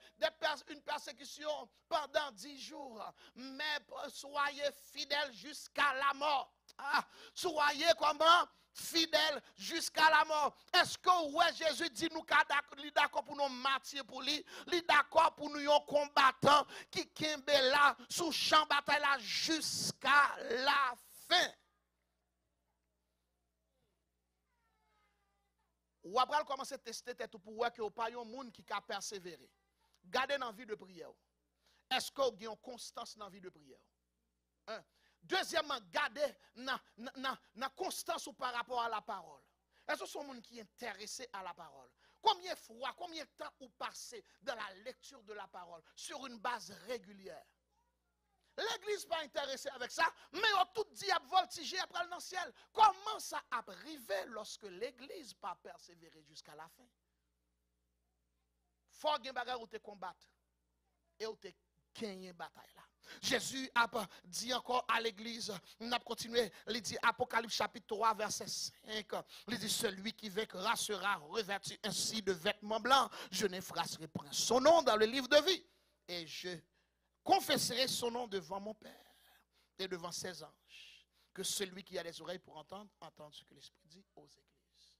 [SPEAKER 1] une persécution pendant 10 jours, mais soyez fidèles jusqu'à la mort. Ah, soyez comment? Fidèles jusqu'à la mort. Est-ce que ouais, Jésus dit nous qu'il est d'accord pour nous martyrs pour lui, il est d'accord pour nous un combattant qui kembe là sous champ bataille là jusqu'à la fin. Ou après commencer à tester tête pour voir que vous pas un monde qui a persévéré. Gardez dans la vie de prière. Est-ce que vous avez une constance dans la vie de prière? Un. Deuxièmement, gardez dans la constance par rapport à la parole. Est-ce que c'est un monde qui est intéressé à la parole? Combien de fois, combien de temps vous passez dans la lecture de la parole sur une base régulière? L'église n'est pas intéressée avec ça, mais on tout dit à voltiger après le ciel. Comment ça a arrivé lorsque l'église n'a pas persévéré jusqu'à la fin? Il faut que vous te combattre et vous te gagner bataille là. Jésus a dit encore à l'église, on a continué, il dit Apocalypse chapitre 3 verset 5, il dit celui qui vaincra sera revêtu ainsi de vêtements blancs, je n'effacerai point son nom dans le livre de vie et je confesserai son nom devant mon Père et devant ses anges, que celui qui a les oreilles pour entendre, entende ce que l'Esprit dit aux églises.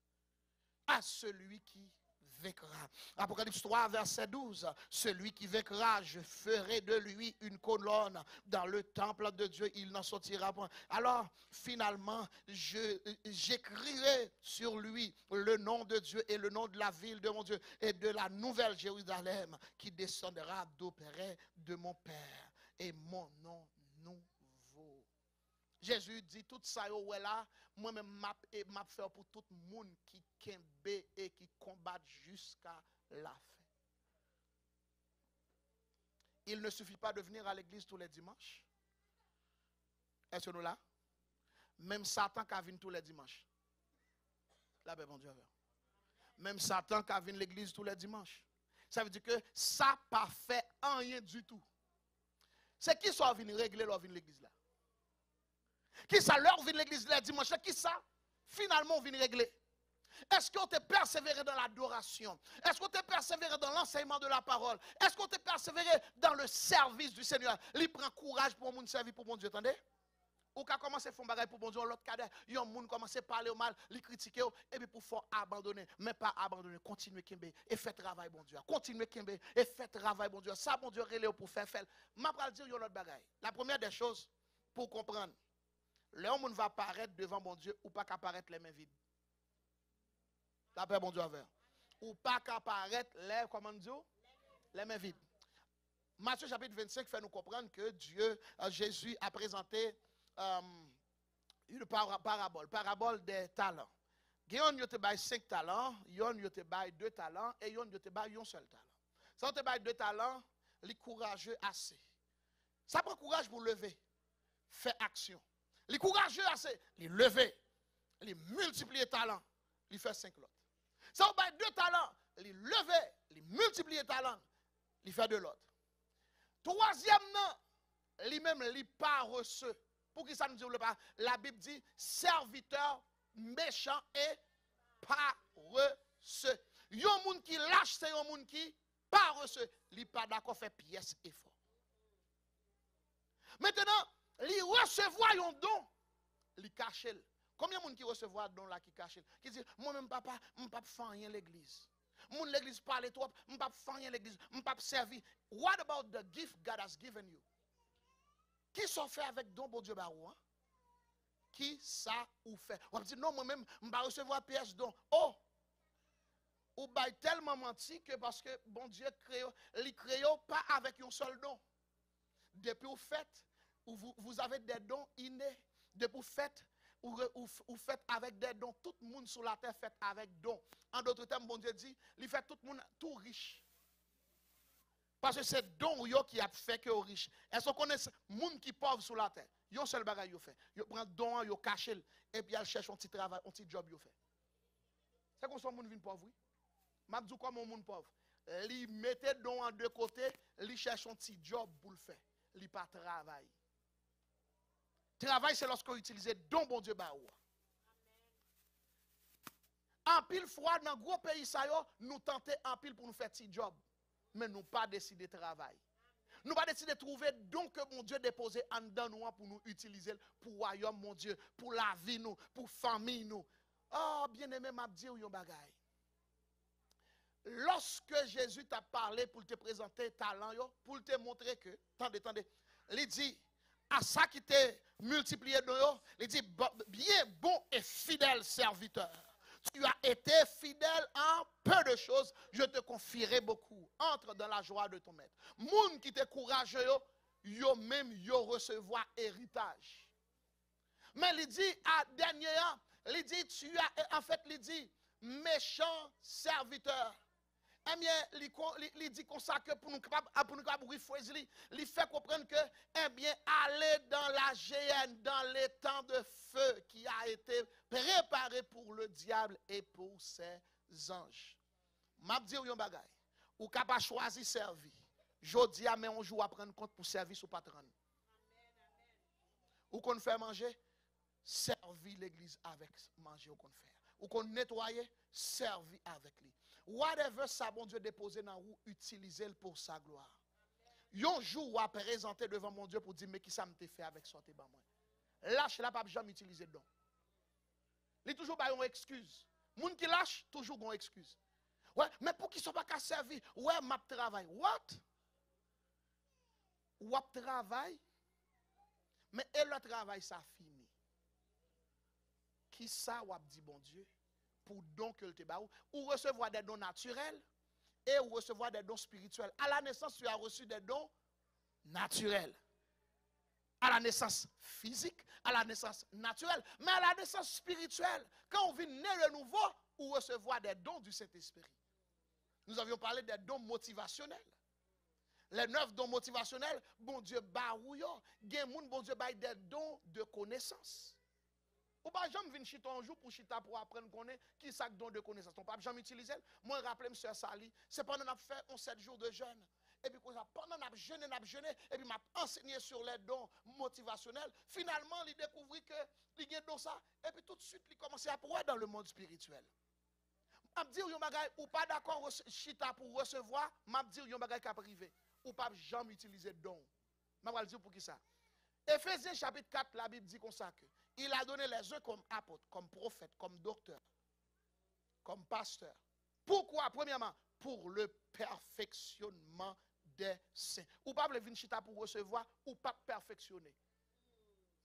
[SPEAKER 1] À celui qui vaincra. Apocalypse 3, verset 12. Celui qui vaincra, je ferai de lui une colonne dans le temple de Dieu. Il n'en sortira point. Alors, finalement, j'écrirai sur lui le nom de Dieu et le nom de la ville de mon Dieu et de la nouvelle Jérusalem qui descendra d'auprès de mon Père et mon nom nouveau. Jésus dit tout ça là, moi-même m'a fait pour tout le monde qui kembe et qui combat jusqu'à la fin. Il ne suffit pas de venir à l'église tous les dimanches. Est-ce que nous là? Même Satan qui vient tous les dimanches. La paix, bon Dieu. Même Satan qui vient à l'église tous les dimanches. Ça veut dire que ça n'a pas fait rien du tout. C'est qui soit venu régler leur vie de l'église là? Qui ça leur vient l'église le dimanche? Qui ça? Finalement, on vient régler. Est-ce qu'on te persévéré dans l'adoration? Est-ce qu'on te persévéré dans l'enseignement de la parole? Est-ce qu'on te persévéré dans le service du Seigneur? Il prend courage pour mon servir pour mon Dieu, attendez? Ou quand commencer à faire un bagage pour bon Dieu, l'autre cas, il y a un monde commence à parler au mal, les critiquer, et puis pour faire abandonner, mais pas abandonner, continuer Kimbe et faire travail bon Dieu. Continuer Kimbe et faire travail bon Dieu. Ça bon Dieu relève pour faire. Je vais dire l'autre bagage. La première des choses pour comprendre, l'homme va apparaître devant bon Dieu ou pas qu'apparaître les mains vides. La paix bon Dieu avec. Ou pas qu'apparaître les, comment dire, les mains vides. Matthieu chapitre 25 fait nous comprendre que Dieu, Jésus a présenté une parabole des talents. Yon yote bay 5 talents, yon yote bay 2 talents, et yon yote bay un seul talent. Ça yote bay 2 talents, li courageux assez. Ça prend courage pour lever, faire action. Li courageux assez, li lever, li multiplier talents, li fait 5 l'autre. Ça yote bay 2 talents, li lever, li multiplier talents, li fait 2 l'autre. Troisième non, li même li pas reçu. Pour qui ça nous dit pas? La Bible dit serviteur méchant et paresseux. Yon moun qui lâche, c'est yon moun qui paresseux. Li pas d'accord faire pièce effort. Maintenant, li recevoir yon don, li cache. Combien de moun qui recevoir don là qui cache? Qui dit moi même papa, m'pa faire rien l'église. Moun l'église parle trop, m'pa faire rien l'église, m'pa servir. What about the gift God has given you? Qui sont fait avec don bon Dieu barou? Qui ça ou fait? On dit non, moi-même, je vais recevoir pièce don. Oh! Ou bail tellement menti que parce que bon Dieu il crée pas avec un seul don. Depuis vous faites, vous avez des dons innés. Depuis vous faites, vous faites avec des dons. Tout le monde sur la terre fait avec dons. En d'autres termes, bon Dieu dit, il fait tout le monde tout riche. Parce que c'est don qui a fait que riche. Est-ce qu'on connaît les gens qui sont pauvres sur la terre? Ils ont seul bagage yo fait. Ils prennent don, ils cachent et puis ils cherchent un petit travail, un petit job yo fait. C'est comme ça moun vinn pauvre. M'a dit comment moun pauvre. Li mettait don en deux côtés, li cherche un petit job pour le faire. Li pas travail. Travail c'est lorsqu'on utilise don bon Dieu ba ou. En pile fois dans gros pays ça yo, nous tenter en pile pour nous faire petit job. Mais nous pas décider de travailler. Nous pas décider de trouver donc que mon Dieu déposé en dedans nous pour nous utiliser pour royaume mon Dieu, pour la vie nous, pour famille nous. Oh bien-aimé m'a dit yon bagay. Lorsque Jésus t'a parlé pour te présenter talent yo, pour te montrer que attendez, il dit à ça qui t'est multiplié de yo, il dit bien bon et fidèle serviteur. Tu as été fidèle en peu de choses, je te confierai beaucoup. Entre dans la joie de ton maître. Moun qui te courageux, yo même yo recevoir héritage. Mais il dit à dernier, il dit tu as en fait il dit méchant serviteur. Eh bien, il dit comme ça que pour nous capables il fait comprendre que eh bien aller dans la géhenne, dans les temps de feu qui a été préparé pour le diable et pour ses anges. M'a dit yon bagay, ou capable choisir servir. Jodi a mais on joue à prendre compte pour servir sous patron. Ou qu'on fait manger, servir l'église avec manger ou qu'on fait. Ou qu'on nettoyer, servir avec lui. Whatever ça bon Dieu déposé dans vous, utilisez-le pour sa gloire. Yon jour ou à présenter devant mon Dieu pour dire mais qui ça me fait avec sortir ban moi. Lâche là pas jamais utiliser don. Il toujours ba une excuse. Moun qui lâche toujours une excuse. Ouais, mais pour qu'ils ne soient pas qu'à servir, ouais, m'a travail. What? Ou travail, mais et le travail, ça finit. Qui ça, ou dit bon Dieu, pour don que te ba ou recevoir des dons naturels et ou recevoir des dons spirituels. À la naissance, tu as reçu des dons naturels. À la naissance physique, à la naissance naturelle, mais à la naissance spirituelle, quand on vient naître de nouveau, ou recevoir des dons du Saint-Esprit. Nous avions parlé des dons motivationnels. Les 9 dons motivationnels, bon Dieu, barouillon. Bon Dieu, baille des dons de connaissance. Ou pas jamais venir chita un jour pour chita pour apprendre connaître qui ça don de connaissance. On pas jamais utiliser. Moi rappelez M. Sali, c'est pendant qu'on a fait 7 jours de jeûne. Et puis pendant qu'on a jeûné, et puis m'a enseigné sur les dons motivationnels. Finalement, il découvrit que il y a don ça et puis tout de suite il commençait à pouvoir dans le monde spirituel. M'a dire yon bagay ou pas d'accord chita pour recevoir, m'a dire yon bagay qui privé. Ou pas jamais utiliser don. M'a va dire pour qui ça. Éphésiens chapitre 4, la Bible dit comme ça que il a donné les uns comme apôtres, comme prophètes, comme docteurs, comme pasteurs. Pourquoi? Premièrement, pour le perfectionnement des saints. Ou pas venir chita pour recevoir, ou pas perfectionner.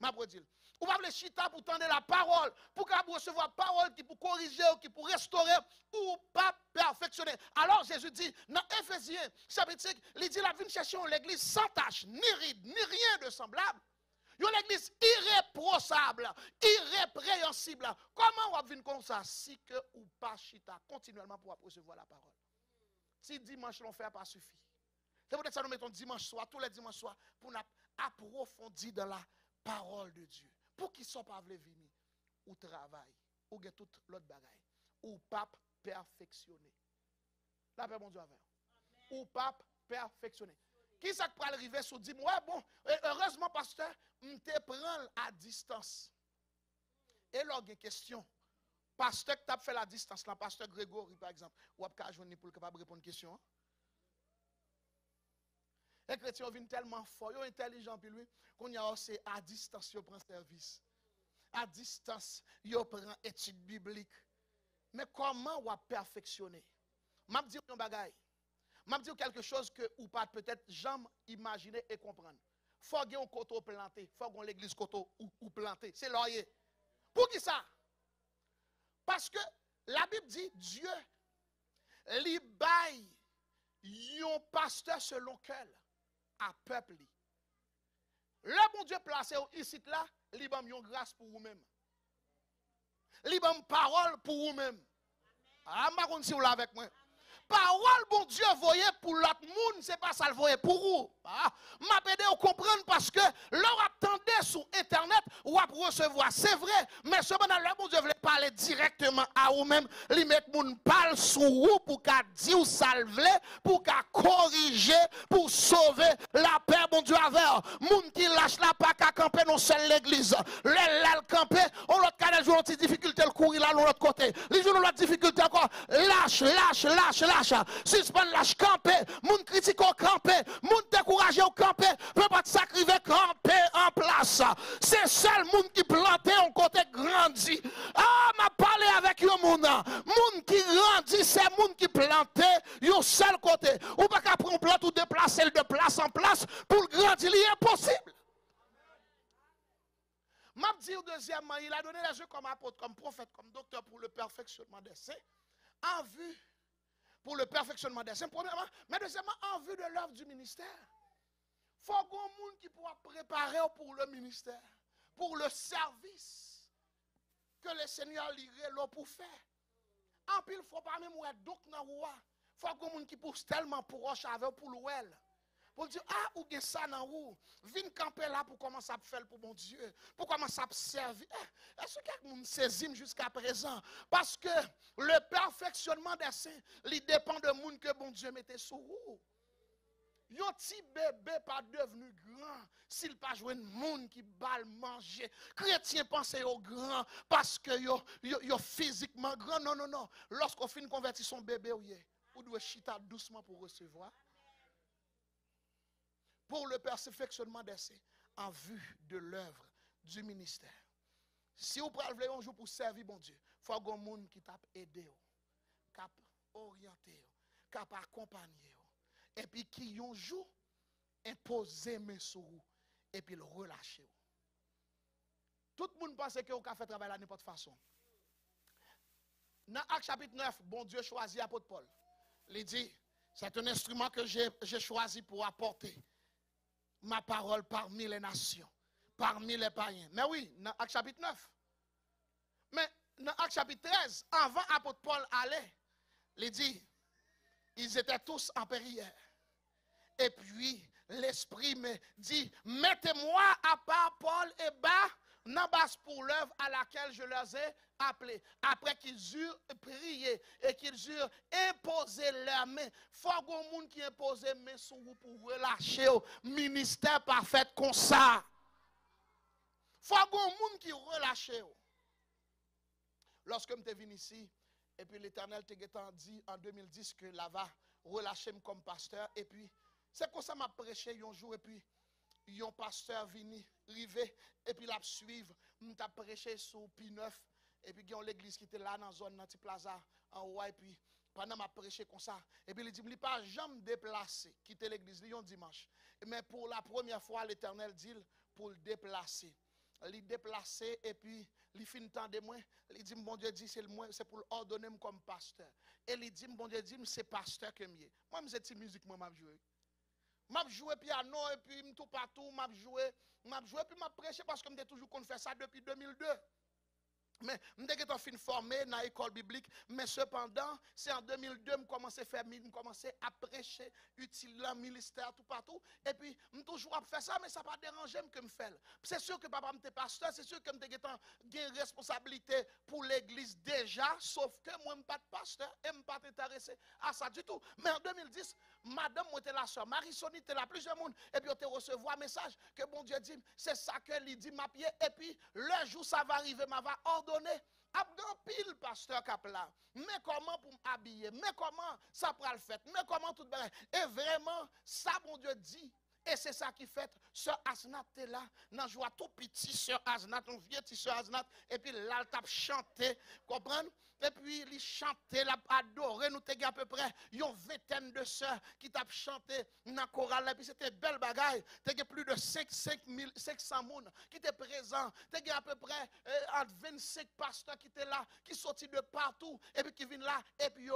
[SPEAKER 1] Ma dire. Ou pas venir chita pour tendre la parole, pour recevoir la parole qui pour corriger, qui pour restaurer, ou pas perfectionner. Alors Jésus dit, dans Éphésiens chapitre 5, il dit la venir chercher l'église sans tache, ni ride, ni rien de semblable. Une église irréprochable, irrépréhensible. Comment on va venir comme ça si que ou pas chita continuellement pour recevoir la parole? Si dimanche l'on fait pas suffit. C'est peut-être ça nous mettons dimanche soir, tous les dimanches soirs, pour nous approfondir dans la parole de Dieu. Pour qu'ils ne soient pas venus ou travail, ou get tout l'autre bagaille, ou pas perfectionner. La paix, mon Dieu, avec. Ou pas perfectionner. Qui ça peut arriver sur dire, ouais, bon, heureusement, pasteur, je te prends à distance. Et là, il y a une question. Pasteur qui t'a fait la distance, là, pasteur Grégory, par exemple, ou a joindre pour capable répondre à une question. Les chrétiens viennent tellement fort, ils sont intelligents, puis lui, qu'on y a aussi à distance, ils prennent service. À distance, ils prennent étude biblique. Mais comment on va perfectionner? Je vais dire un bagage. Je vais dire quelque chose que ou pas peut-être jamais imaginer et comprendre. Il faut qu'il y ait un coteau planté. Il faut qu'il y ait l'église coteau ou planté. C'est laurier. Pour qui ça? Parce que la Bible dit Dieu li baille un pasteur selon quel à peuple. Le bon Dieu placé ici là, li bam yon grâce pour vous-même. Li bam parole pour vous-même. Ah, je si vous l'avez avec moi. Parole, bon Dieu, voyez pour l'autre monde, c'est pas ça le voyez pour vous. M'a aidé à comprendre parce que leur attendait sur Internet ou à recevoir. C'est vrai, mais cependant, le bon Dieu voulait parler directement à vous-même. Lui mettre mon parle sur vous pour qu'à dire ça le voulait, pour qu'à corriger, pour sauver la paix, bon Dieu, avec. Moun qui lâche la pas qu'à camper non seul l'église. Le camper, on l'autre cas de jouer une difficulté, le courir là, l'autre côté. Les jours, l'autre difficulté encore. Lâche. Suspend lâche camper, moun critique au camper, moun découragé au camper, peut pas sacrifier camper en place. C'est seul moun qui planté en côté grandi. Ah, m'a parlé avec yon moun qui grandit, c'est moun qui planté yon seul côté. Ou pas qu'à prendre plante ou déplacer de place en place pour grandir, il est impossible. M'a dit deuxièmement, il a donné les yeux comme apôtre, comme prophète, comme docteur pour le perfectionnement des saints, en vue pour le perfectionnement des saints, premièrement, mais deuxièmement, en vue de l'œuvre du ministère. Il faut qu'on monde qui pourra préparer pour le ministère, pour le service que le Seigneur lirait là pour faire. En plus, il ne faut pas même être donc dans le roi. Il faut qu'on monde qui pousse tellement proche avec pour l'ouel. Pour dire, ah, ou bien ça dans où? Viens camper là pour commencer à faire pour mon Dieu, pour commencer à servir. Est-ce que quelqu'un saisit jusqu'à présent? Parce que le perfectionnement des saints, il dépend de monde que bon Dieu mettait sous vous. Yon petit bébé pas devenu grand s'il pas joué un monde qui balle manger. Chrétien pense au grand parce que yo physiquement grand. Non. Lorsqu'on finit convertir son bébé, ou doit chita doucement pour recevoir. Pour le perfectionnement des saints en vue de l'œuvre du ministère. Si vous voulez un jour pour servir bon Dieu, il faut que monde qui t'a aidé, orienter, capable accompagner. Et puis qui un jour imposer mes sur vous et puis le relâcher. Tout le monde pense que vous avez fait travail de n'importe façon. Dans Actes chapitre 9, bon Dieu choisit l'apôtre Paul. Il dit, c'est un instrument que j'ai choisi pour apporter ma parole parmi les nations, parmi les païens. Mais oui, dans Actes chapitre 9. Mais dans Actes chapitre 13, avant l'apôtre Paul allait, il dit, ils étaient tous en prière. Et puis, l'Esprit me dit, mettez-moi à part Paul et Barnabas pour l'œuvre à laquelle je les ai appelés. Après qu'ils eurent prié et qu'ils eurent imposé leurs mains, il faut qu'il y ait un monde qui impose les mains sur vous pour relâcher au ministère parfait comme ça. Il faut qu'il y ait un monde qui relâche. Lorsque je suis venu ici, et puis l'Éternel t'a dit en 2010 que là va relâcher comme pasteur, et puis c'est comme ça que je prêché un jour, et puis un pasteur venu, rivé, et puis il a suivre, je prêché sur P9, et puis il y a l'église qui était là dans la zone, dans la plaza, en haut, et puis pendant que je prêché comme ça, et puis il dit, il ne pas jamais déplacé, quitter l'église, un dimanche. Mais pour la première fois, l'Éternel dit pour le déplacer. Il déplacé et puis il finit tant de moi. Il dit, bon Dieu dit, c'est pour ordonner comme pasteur. Et il dit, bon Dieu dit, c'est pasteur que mieux. Moi, je suis musique, moi, je joue. Je joue piano et puis tout partout, je joue puis je prêche parce que je toujours fait ça depuis 2002. Mais je suis formé dans l'école biblique, mais cependant, c'est en 2002 que je commençais à prêcher, utile le ministère tout partout. Et puis, je toujours à faire ça, mais ça n'a pas dérangé que je fais. C'est sûr que papa était pasteur, c'est sûr que j'ai une responsabilité pour l'église déjà, sauf que moi, je ne suis pas de pasteur et je ne suis pas intéressé à ça du tout. Mais en 2010, madame, moi, était la soeur, Marie-Sonie était là, plusieurs monde, et puis on recevoir un message que bon Dieu dit, c'est ça que lui dit ma pied, et puis le jour ça va arriver, ma va ordonner. Abdan pile pasteur Kapla. Mais comment pour m'habiller? Mais comment ça prend le fait? Mais comment tout bien? Et vraiment, ça, mon Dieu dit. Et c'est ça qui fait, Sœur Asnat est là, dans joie tout petit, Sœur Asnat, un vieux petit Sœur Asnat, et puis là, elle tape chanter, comprendre? Et puis, il chantait, il a adoré, nous t'es à peu près, une vingtaine de sœurs qui tapent chanté dans la chorale, et puis c'était belle bagaille, t'es plus de 500 personnes qui étaient présents, t'es à peu près 25 pasteurs qui étaient là, qui sortent de partout, et puis qui viennent là, et puis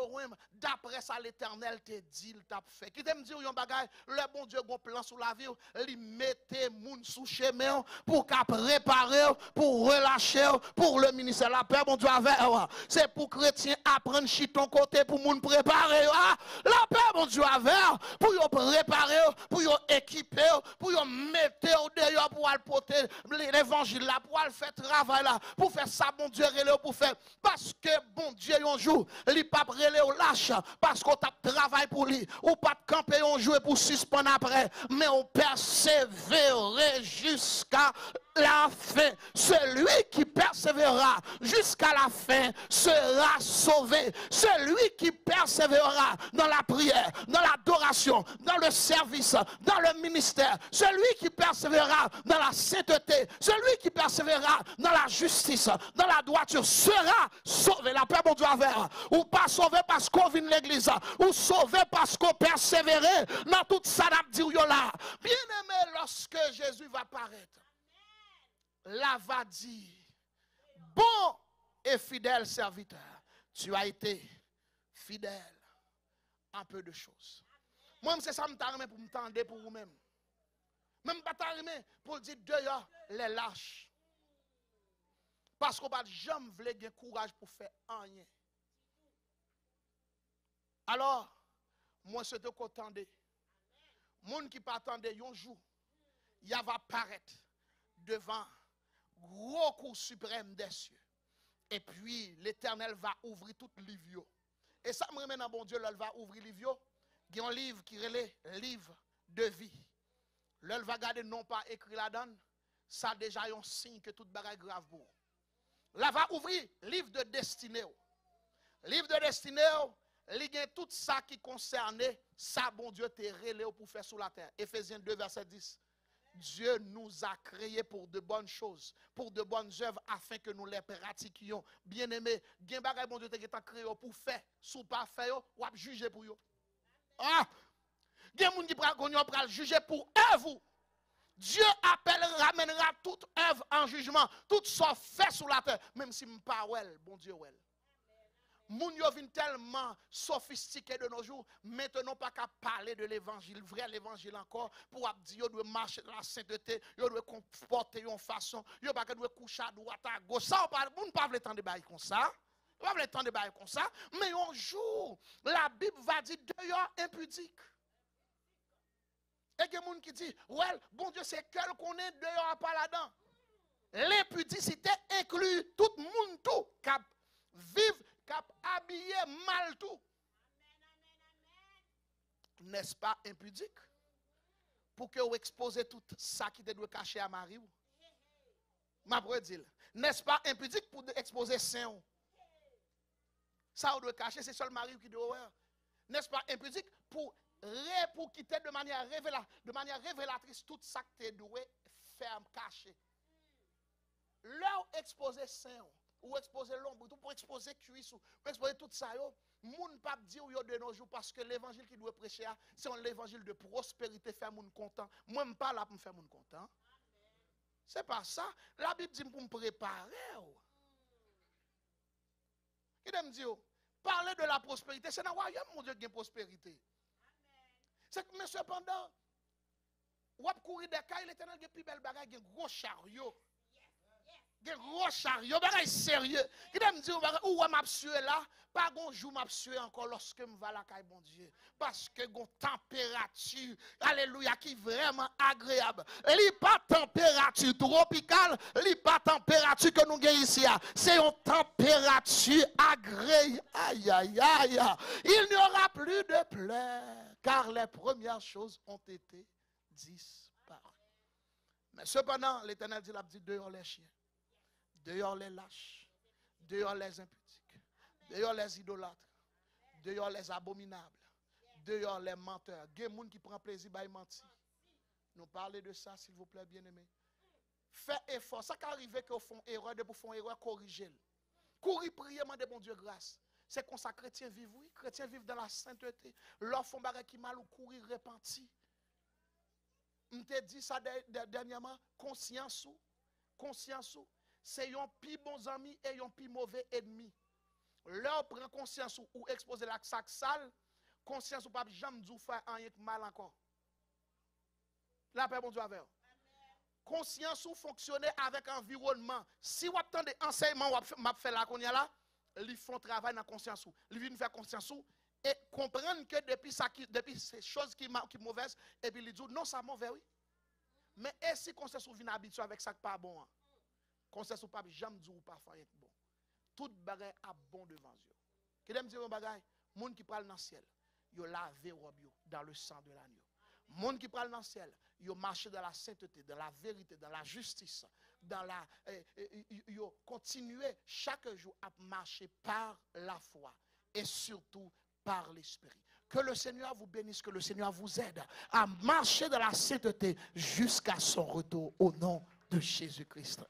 [SPEAKER 1] d'après ça, l'Éternel te dit, il t'a fait. Qui t'aime dire, yon bagaille, le bon Dieu, gon plan sur la vie, il mette moun sous chemin pour qu'à préparer, pour relâcher, pour le ministère. La paix, bon Dieu, avec, c'est pour chrétiens apprendre chi ton côté, pour moun préparer. La paix, bon Dieu, avec, pour yon préparer, pour yon équiper, pour yon mettre au dehors, pour aller porter l'évangile là, pour aller faire travail là, pour faire ça, bon Dieu, pour faire. Parce que, bon Dieu, un jour, il pas relé au lâche, parce qu'on t'a travail pour lui, ou pas de camper un jour pour suspendre après. Mais on persévérerait jusqu'à la fin. Celui qui persévérera jusqu'à la fin sera sauvé. Celui qui persévérera dans la prière, dans l'adoration, dans le service, dans le ministère, celui qui persévérera dans la sainteté, celui qui persévérera dans la justice, dans la droiture, sera sauvé. La paix, mon Dieu, envers. Ou pas sauvé parce qu'on vient de l'église, ou sauvé parce qu'on persévérait dans tout ça, là. Bien aimé, lorsque Jésus va paraître, là va dire, bon et fidèle serviteur, tu as été fidèle en peu de choses. Moi, c'est ça que je pour me tendre pour vous-même. Même pas t'arrimer pour dire dehors les lâches. Parce qu'on ne peut jamais avoir courage pour faire rien. Alors, moi, c'est de qu'on tendait. Moun qui pas attendre un jour, il va apparaître devant gros cours suprême des cieux. Et puis l'Éternel va ouvrir tout livre. Et ça me remet dans bon Dieu, il va ouvrir livre. Il y a un livre qui relève livre de vie. L'elle va garder non pas écrit là-dedans, ça déjà un signe que toute bagarre grave pour. Là va ouvrir livre de destinée. Livre de destinée. Il y a tout ça qui concerne ça, bon Dieu, te relé pour faire sur la terre. Éphésiens 2, verset 10. Dieu nous a créés pour de bonnes choses, pour de bonnes œuvres, afin que nous les pratiquions. Bien-aimés, gen bagay bon Dieu te créé pour faire, sous pas faire, ou à juger pour yo. Ah! Gen moun qui pral juger pour œuvre. Dieu ramènera toute œuvre en jugement, tout ça fait sur la terre, même si m'pa wel, bon Dieu wel. Moun yo vin tellement sophistiqué de nos jours, maintenant pas qu'à parler de l'évangile, vrai l'évangile encore, pour dire yo doit marcher dans la sainteté, yo doit comporter une façon, yo pas doit coucher à droite à gauche. Ça moun pas veut temps de bail comme ça. Pas veut temps de bail comme ça, mais un jour la Bible va dire dehors impudique. Et il y a des gens qui disent, ouais, bon Dieu, c'est quel qu'on est dehors pas là-dedans. L'impudicité inclut tout le monde, tout, cap vivre, cap habillé mal tout. N'est-ce pas impudique? Pour que vous exposez tout ça qui te doit cacher à Marie. Ma pourrait dire, n'est-ce pas impudique pour exposer saint? Ça vous doit cacher, c'est seul Marie qui doit. N'est-ce pas impudique pour quitter de manière révélatrice tout ça que tu dois faire cacher. Là, exposer sein, ou exposer l'ombre, pour exposer cuisse, pour exposer tout ça, moun pas dire de nos jours parce que l'évangile qui doit prêcher, c'est l'évangile de prospérité, faire moun content. Moi, je ne suis pas là pour me faire moun content. C'est pas ça. La Bible dit pour me préparer. Il me dit, parler de la prospérité, c'est dans le royaume, mon Dieu, qui a prospérité. C'est que, mais cependant, ou ap courir des cas, l'Éternel a plus belle bagaille, un gros chariot. Un gros chariot, bagaille sérieux. Qui me dit, ou m'a sué là, pas gon jour m'a sué encore lorsque me va la caille bon Dieu. Parce que gon température, alléluia, qui vraiment agréable. Li pas température tropicale, li pas température que nous gagnons ici. C'est une température agréable. Aïe, aïe, aïe. Il n'y aura plus de pleurs, car les premières choses ont été disparues. Mais cependant, l'Éternel dit, dehors les chiens. Dehors les lâches, dehors les impudiques, dehors les idolâtres, dehors les abominables, dehors les menteurs. Il y a des gens qui prennent plaisir à mentir. Nous parlons de ça, s'il vous plaît, bien-aimés. Faites effort. Ça qui arrive que vous faites erreur, de vous faire erreur, corrigez-le. Courir, prier, demander bon Dieu grâce. C'est comme ça que chrétiens vivent, oui. Chrétiens vivent dans la sainteté. Leur font bagay qui mal ou courir repenti. Je te dit ça dernièrement, conscience ou. C'est un plus bon ami et un plus mauvais ennemi. Leur prend conscience ou exposer la sac sale, conscience ou pas jamais dou faire rien mal encore. La paix bon Dieu avec. Conscience ou fonctionner avec environnement. Si vous attendez enseignement ou m'a fait la konya là, ils font travail dans conscience ou. Ils viennent faire conscience ou et comprendre que depuis ces choses qui mauvaises et puis ils disent non ça mauvais oui. Mais et si conscience ou vient habitué avec ça qui pas bon. Hein? Conscience ou pas jamais dire ou pas faire bon. Tout bagay a bon devant Dieu. Qui aime dire un bagay, monde qui parle dans le ciel, yo lavé robe dans le sang de l'agneau. Monde qui parle dans le ciel, yo marché dans la sainteté, dans la vérité, dans la justice, dans la yo continuer chaque jour à marcher par la foi et surtout par l'esprit. Que le Seigneur vous bénisse, que le Seigneur vous aide à marcher dans la sainteté jusqu'à son retour au nom de Jésus-Christ.